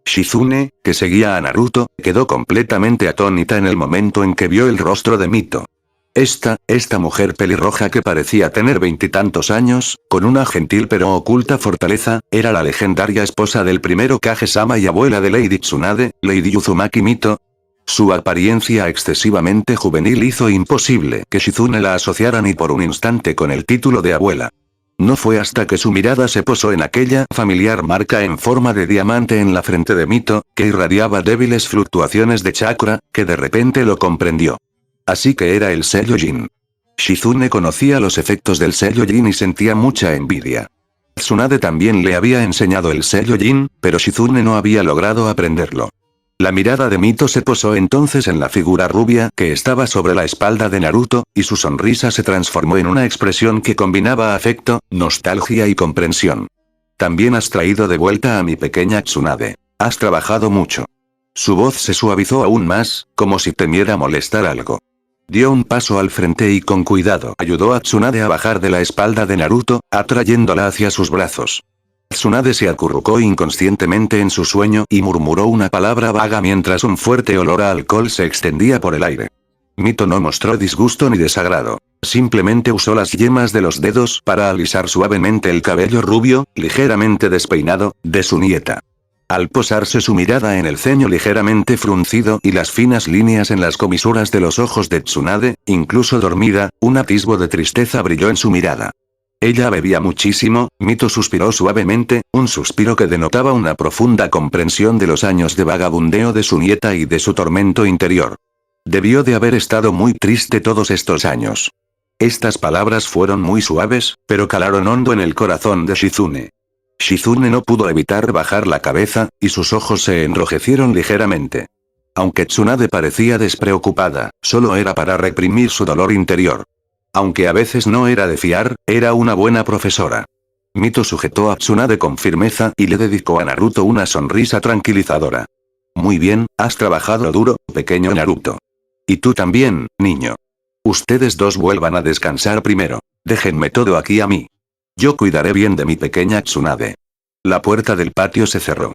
[SPEAKER 2] Shizune, que seguía a Naruto, quedó completamente atónita en el momento en que vio el rostro de Mito. Esta mujer pelirroja que parecía tener 20 y tantos años, con una gentil pero oculta fortaleza, era la legendaria esposa del primero Kage-sama y abuela de Lady Tsunade, Lady Uzumaki Mito. Su apariencia excesivamente juvenil hizo imposible que Shizune la asociara ni por un instante con el título de abuela. No fue hasta que su mirada se posó en aquella familiar marca en forma de diamante en la frente de Mito, que irradiaba débiles fluctuaciones de chakra, que de repente lo comprendió. Así que era el sello Jin. Shizune conocía los efectos del sello Jin y sentía mucha envidia. Tsunade también le había enseñado el sello Jin, pero Shizune no había logrado aprenderlo. La mirada de Mito se posó entonces en la figura rubia que estaba sobre la espalda de Naruto, y su sonrisa se transformó en una expresión que combinaba afecto, nostalgia y comprensión. También has traído de vuelta a mi pequeña Tsunade. Has trabajado mucho. Su voz se suavizó aún más, como si temiera molestar algo. Dio un paso al frente y con cuidado ayudó a Tsunade a bajar de la espalda de Naruto, atrayéndola hacia sus brazos. Tsunade se acurrucó inconscientemente en su sueño y murmuró una palabra vaga mientras un fuerte olor a alcohol se extendía por el aire. Mito no mostró disgusto ni desagrado. Simplemente usó las yemas de los dedos para alisar suavemente el cabello rubio, ligeramente despeinado, de su nieta. Al posarse su mirada en el ceño ligeramente fruncido y las finas líneas en las comisuras de los ojos de Tsunade, incluso dormida, un atisbo de tristeza brilló en su mirada. Ella bebía muchísimo, Mito suspiró suavemente, un suspiro que denotaba una profunda comprensión de los años de vagabundeo de su nieta y de su tormento interior. Debió de haber estado muy triste todos estos años. Estas palabras fueron muy suaves, pero calaron hondo en el corazón de Shizune. Shizune no pudo evitar bajar la cabeza, y sus ojos se enrojecieron ligeramente. Aunque Tsunade parecía despreocupada, solo era para reprimir su dolor interior. Aunque a veces no era de fiar, era una buena profesora. Mito sujetó a Tsunade con firmeza y le dedicó a Naruto una sonrisa tranquilizadora. Muy bien, has trabajado duro, pequeño Naruto. Y tú también, niño. Ustedes dos vuelvan a descansar primero. Déjenme todo aquí a mí. Yo cuidaré bien de mi pequeña Tsunade. La puerta del patio se cerró.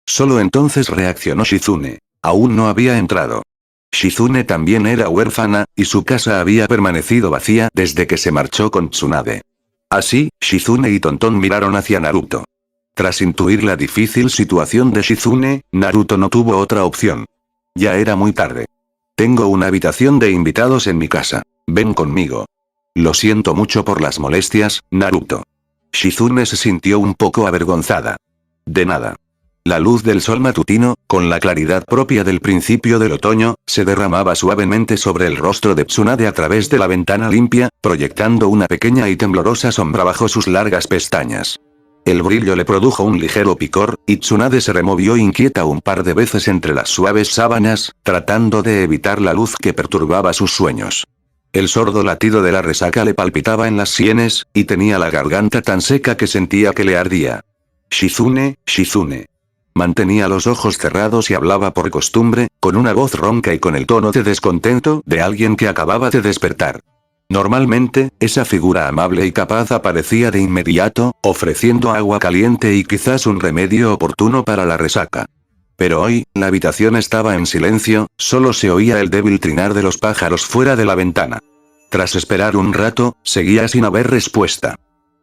[SPEAKER 2] Solo entonces reaccionó Shizune. Aún no había entrado. Shizune también era huérfana, y su casa había permanecido vacía desde que se marchó con Tsunade. Así, Shizune y Tonton miraron hacia Naruto. Tras intuir la difícil situación de Shizune, Naruto no tuvo otra opción. Ya era muy tarde. Tengo una habitación de invitados en mi casa. Ven conmigo. Lo siento mucho por las molestias, Naruto. Shizune se sintió un poco avergonzada. De nada. La luz del sol matutino, con la claridad propia del principio del otoño, se derramaba suavemente sobre el rostro de Tsunade a través de la ventana limpia, proyectando una pequeña y temblorosa sombra bajo sus largas pestañas. El brillo le produjo un ligero picor, y Tsunade se removió inquieta un par de veces entre las suaves sábanas, tratando de evitar la luz que perturbaba sus sueños. El sordo latido de la resaca le palpitaba en las sienes, y tenía la garganta tan seca que sentía que le ardía. Shizune, Shizune. Mantenía los ojos cerrados y hablaba por costumbre, con una voz ronca y con el tono de descontento de alguien que acababa de despertar. Normalmente, esa figura amable y capaz aparecía de inmediato, ofreciendo agua caliente y quizás un remedio oportuno para la resaca. Pero hoy, la habitación estaba en silencio, solo se oía el débil trinar de los pájaros fuera de la ventana. Tras esperar un rato, seguía sin haber respuesta.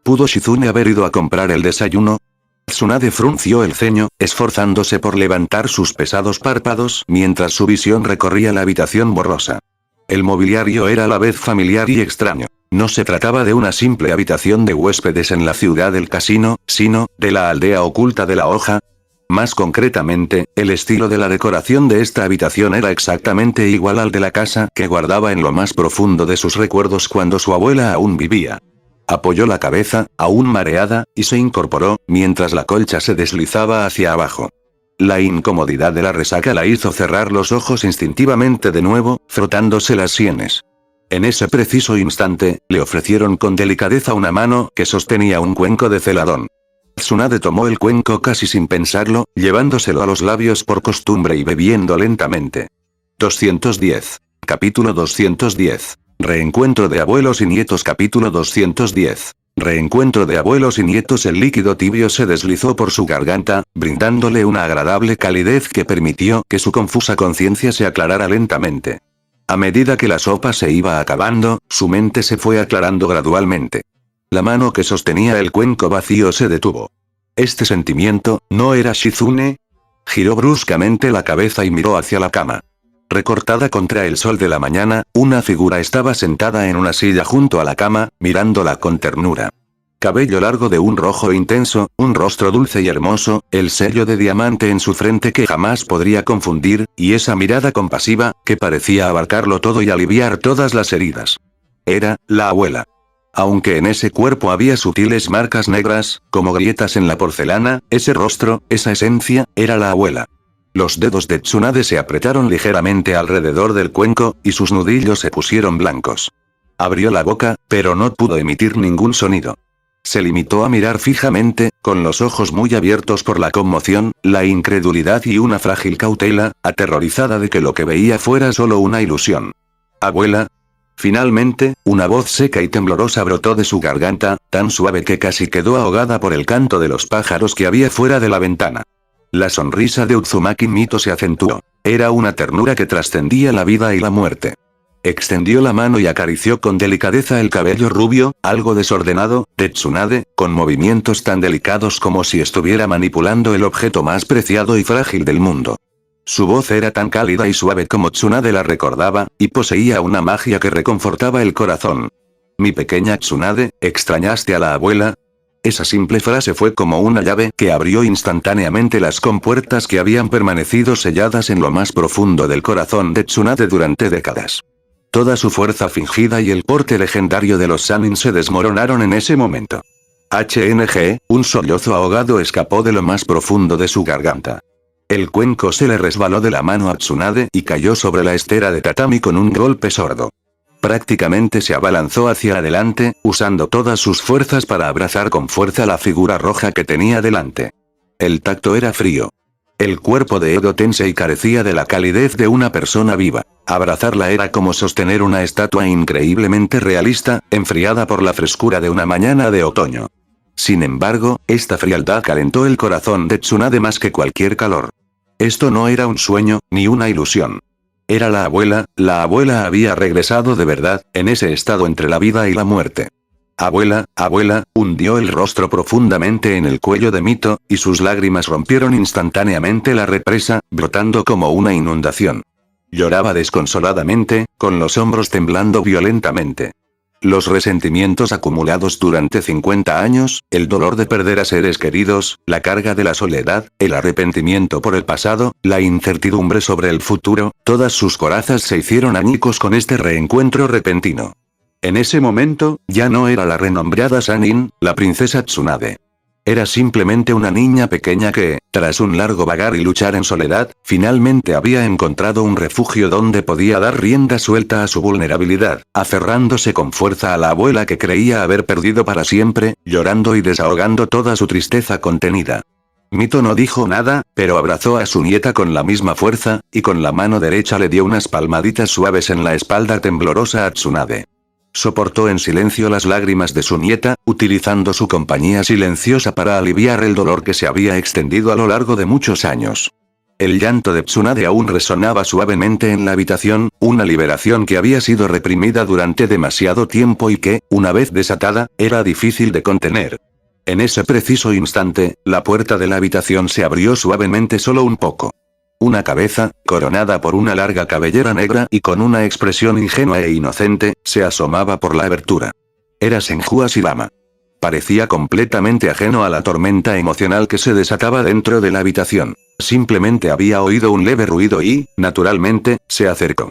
[SPEAKER 2] ¿Pudo Shizune haber ido a comprar el desayuno? Tsunade frunció el ceño, esforzándose por levantar sus pesados párpados mientras su visión recorría la habitación borrosa. El mobiliario era a la vez familiar y extraño. No se trataba de una simple habitación de huéspedes en la ciudad del casino, sino, de la aldea oculta de la hoja. Más concretamente, el estilo de la decoración de esta habitación era exactamente igual al de la casa que guardaba en lo más profundo de sus recuerdos cuando su abuela aún vivía. Apoyó la cabeza, aún mareada, y se incorporó, mientras la colcha se deslizaba hacia abajo. La incomodidad de la resaca la hizo cerrar los ojos instintivamente de nuevo, frotándose las sienes. En ese preciso instante, le ofrecieron con delicadeza una mano que sostenía un cuenco de celadón. Tsunade tomó el cuenco casi sin pensarlo, llevándoselo a los labios por costumbre y bebiendo lentamente. 210. Capítulo 210. Reencuentro de abuelos y nietos. Capítulo 210. Reencuentro de abuelos y nietos. El líquido tibio se deslizó por su garganta, brindándole una agradable calidez que permitió que su confusa conciencia se aclarara lentamente. A medida que la sopa se iba acabando, su mente se fue aclarando gradualmente. La mano que sostenía el cuenco vacío se detuvo. ¿Este sentimiento no era Shizune? Giró bruscamente la cabeza y miró hacia la cama. Recortada contra el sol de la mañana, una figura estaba sentada en una silla junto a la cama, mirándola con ternura. Cabello largo de un rojo intenso, un rostro dulce y hermoso, el sello de diamante en su frente que jamás podría confundir, y esa mirada compasiva, que parecía abarcarlo todo y aliviar todas las heridas. Era, la abuela. Aunque en ese cuerpo había sutiles marcas negras, como grietas en la porcelana, ese rostro, esa esencia, era la abuela. Los dedos de Tsunade se apretaron ligeramente alrededor del cuenco, y sus nudillos se pusieron blancos. Abrió la boca, pero no pudo emitir ningún sonido. Se limitó a mirar fijamente, con los ojos muy abiertos por la conmoción, la incredulidad y una frágil cautela, aterrorizada de que lo que veía fuera solo una ilusión. «Abuela». Finalmente, una voz seca y temblorosa brotó de su garganta, tan suave que casi quedó ahogada por el canto de los pájaros que había fuera de la ventana. La sonrisa de Uzumaki Mito se acentuó. Era una ternura que trascendía la vida y la muerte. Extendió la mano y acarició con delicadeza el cabello rubio, algo desordenado, de Tsunade, con movimientos tan delicados como si estuviera manipulando el objeto más preciado y frágil del mundo. Su voz era tan cálida y suave como Tsunade la recordaba, y poseía una magia que reconfortaba el corazón. «Mi pequeña Tsunade, ¿extrañaste a la abuela?». Esa simple frase fue como una llave que abrió instantáneamente las compuertas que habían permanecido selladas en lo más profundo del corazón de Tsunade durante décadas. Toda su fuerza fingida y el porte legendario de los Sannin se desmoronaron en ese momento. Un sollozo ahogado escapó de lo más profundo de su garganta. El cuenco se le resbaló de la mano a Tsunade y cayó sobre la estera de tatami con un golpe sordo. Prácticamente se abalanzó hacia adelante, usando todas sus fuerzas para abrazar con fuerza la figura roja que tenía delante. El tacto era frío. El cuerpo de Edo Tensei carecía de la calidez de una persona viva. Abrazarla era como sostener una estatua increíblemente realista, enfriada por la frescura de una mañana de otoño. Sin embargo, esta frialdad calentó el corazón de Tsunade más que cualquier calor. Esto no era un sueño, ni una ilusión. Era la abuela había regresado de verdad, en ese estado entre la vida y la muerte. Abuela, hundió el rostro profundamente en el cuello de Mito, y sus lágrimas rompieron instantáneamente la represa, brotando como una inundación. Lloraba desconsoladamente, con los hombros temblando violentamente. Los resentimientos acumulados durante 50 años, el dolor de perder a seres queridos, la carga de la soledad, el arrepentimiento por el pasado, la incertidumbre sobre el futuro, todas sus corazas se hicieron añicos con este reencuentro repentino. En ese momento, ya no era la renombrada Sannin, la princesa Tsunade. Era simplemente una niña pequeña que, tras un largo vagar y luchar en soledad, finalmente había encontrado un refugio donde podía dar rienda suelta a su vulnerabilidad, aferrándose con fuerza a la abuela que creía haber perdido para siempre, llorando y desahogando toda su tristeza contenida. Mito no dijo nada, pero abrazó a su nieta con la misma fuerza, y con la mano derecha le dio unas palmaditas suaves en la espalda temblorosa a Tsunade. Soportó en silencio las lágrimas de su nieta, utilizando su compañía silenciosa para aliviar el dolor que se había extendido a lo largo de muchos años. El llanto de Tsunade aún resonaba suavemente en la habitación, una liberación que había sido reprimida durante demasiado tiempo y que, una vez desatada, era difícil de contener. En ese preciso instante, la puerta de la habitación se abrió suavemente solo un poco. Una cabeza, coronada por una larga cabellera negra y con una expresión ingenua e inocente, se asomaba por la abertura. Era Senju Hashirama. Parecía completamente ajeno a la tormenta emocional que se desataba dentro de la habitación. Simplemente había oído un leve ruido y, naturalmente, se acercó.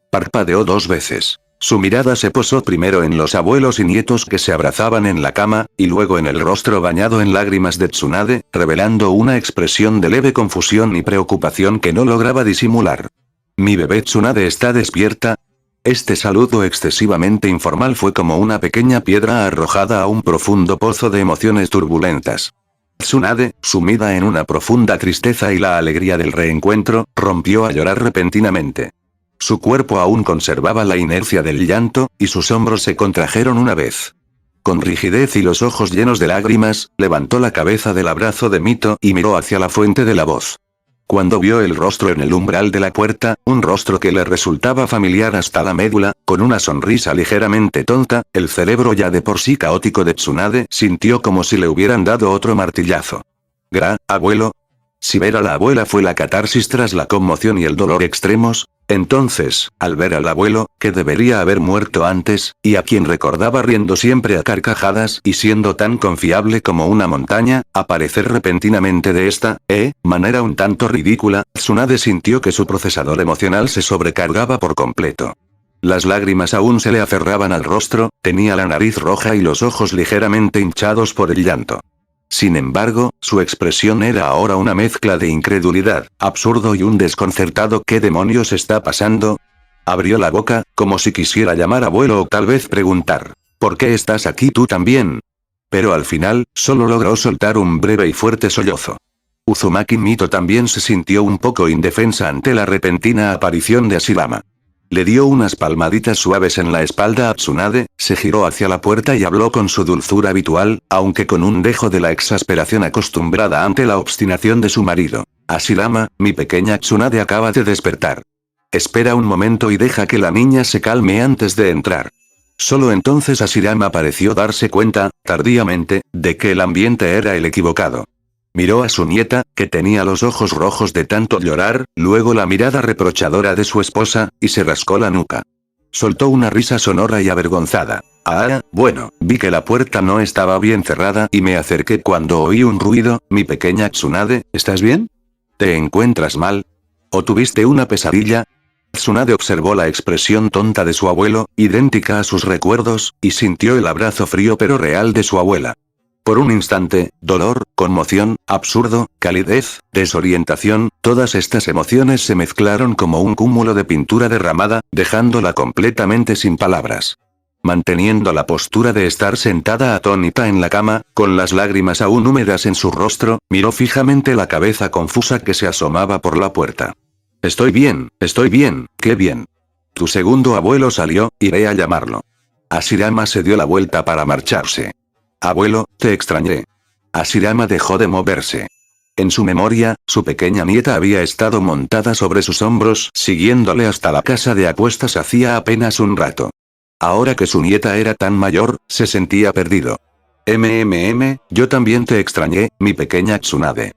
[SPEAKER 2] Parpadeó 2 veces. Su mirada se posó primero en los abuelos y nietos que se abrazaban en la cama, y luego en el rostro bañado en lágrimas de Tsunade, revelando una expresión de leve confusión y preocupación que no lograba disimular. «¿Mi bebé Tsunade está despierta?» Este saludo excesivamente informal fue como una pequeña piedra arrojada a un profundo pozo de emociones turbulentas. Tsunade, sumida en una profunda tristeza y la alegría del reencuentro, rompió a llorar repentinamente. Su cuerpo aún conservaba la inercia del llanto, y sus hombros se contrajeron una vez. Con rigidez y los ojos llenos de lágrimas, levantó la cabeza del abrazo de Mito y miró hacia la fuente de la voz. Cuando vio el rostro en el umbral de la puerta, un rostro que le resultaba familiar hasta la médula, con una sonrisa ligeramente tonta, el cerebro ya de por sí caótico de Tsunade sintió como si le hubieran dado otro martillazo. «Abuelo». Si ver a la abuela fue la catarsis tras la conmoción y el dolor extremos, entonces, al ver al abuelo, que debería haber muerto antes, y a quien recordaba riendo siempre a carcajadas y siendo tan confiable como una montaña, aparecer repentinamente de esta, manera un tanto ridícula, Tsunade sintió que su procesador emocional se sobrecargaba por completo. Las lágrimas aún se le aferraban al rostro, tenía la nariz roja y los ojos ligeramente hinchados por el llanto. Sin embargo, su expresión era ahora una mezcla de incredulidad, absurdo y un desconcertado «¿Qué demonios está pasando?». Abrió la boca, como si quisiera llamar abuelo o tal vez preguntar «¿Por qué estás aquí tú también?». Pero al final, solo logró soltar un breve y fuerte sollozo. Uzumaki Mito también se sintió un poco indefensa ante la repentina aparición de Hashirama. Le dio unas palmaditas suaves en la espalda a Tsunade, se giró hacia la puerta y habló con su dulzura habitual, aunque con un dejo de la exasperación acostumbrada ante la obstinación de su marido. «Hashirama, mi pequeña Tsunade acaba de despertar. Espera un momento y deja que la niña se calme antes de entrar». Solo entonces Hashirama pareció darse cuenta, tardíamente, de que el ambiente era el equivocado. Miró a su nieta, que tenía los ojos rojos de tanto llorar, luego la mirada reprochadora de su esposa, y se rascó la nuca. Soltó una risa sonora y avergonzada. Bueno, vi que la puerta no estaba bien cerrada y me acerqué cuando oí un ruido. Mi pequeña Tsunade, ¿estás bien? ¿Te encuentras mal? ¿O tuviste una pesadilla? Tsunade observó la expresión tonta de su abuelo, idéntica a sus recuerdos, y sintió el abrazo frío pero real de su abuela. Por un instante, dolor, conmoción, absurdo, calidez, desorientación, todas estas emociones se mezclaron como un cúmulo de pintura derramada, dejándola completamente sin palabras. Manteniendo la postura de estar sentada atónita en la cama, con las lágrimas aún húmedas en su rostro, miró fijamente la cabeza confusa que se asomaba por la puerta. Estoy bien, qué bien. Tu segundo abuelo salió, iré a llamarlo. Hashirama se dio la vuelta para marcharse. Abuelo, te extrañé. Hashirama dejó de moverse. En su memoria, su pequeña nieta había estado montada sobre sus hombros, siguiéndole hasta la casa de apuestas hacía apenas un rato. Ahora que su nieta era tan mayor, se sentía perdido. Yo también te extrañé, mi pequeña Tsunade.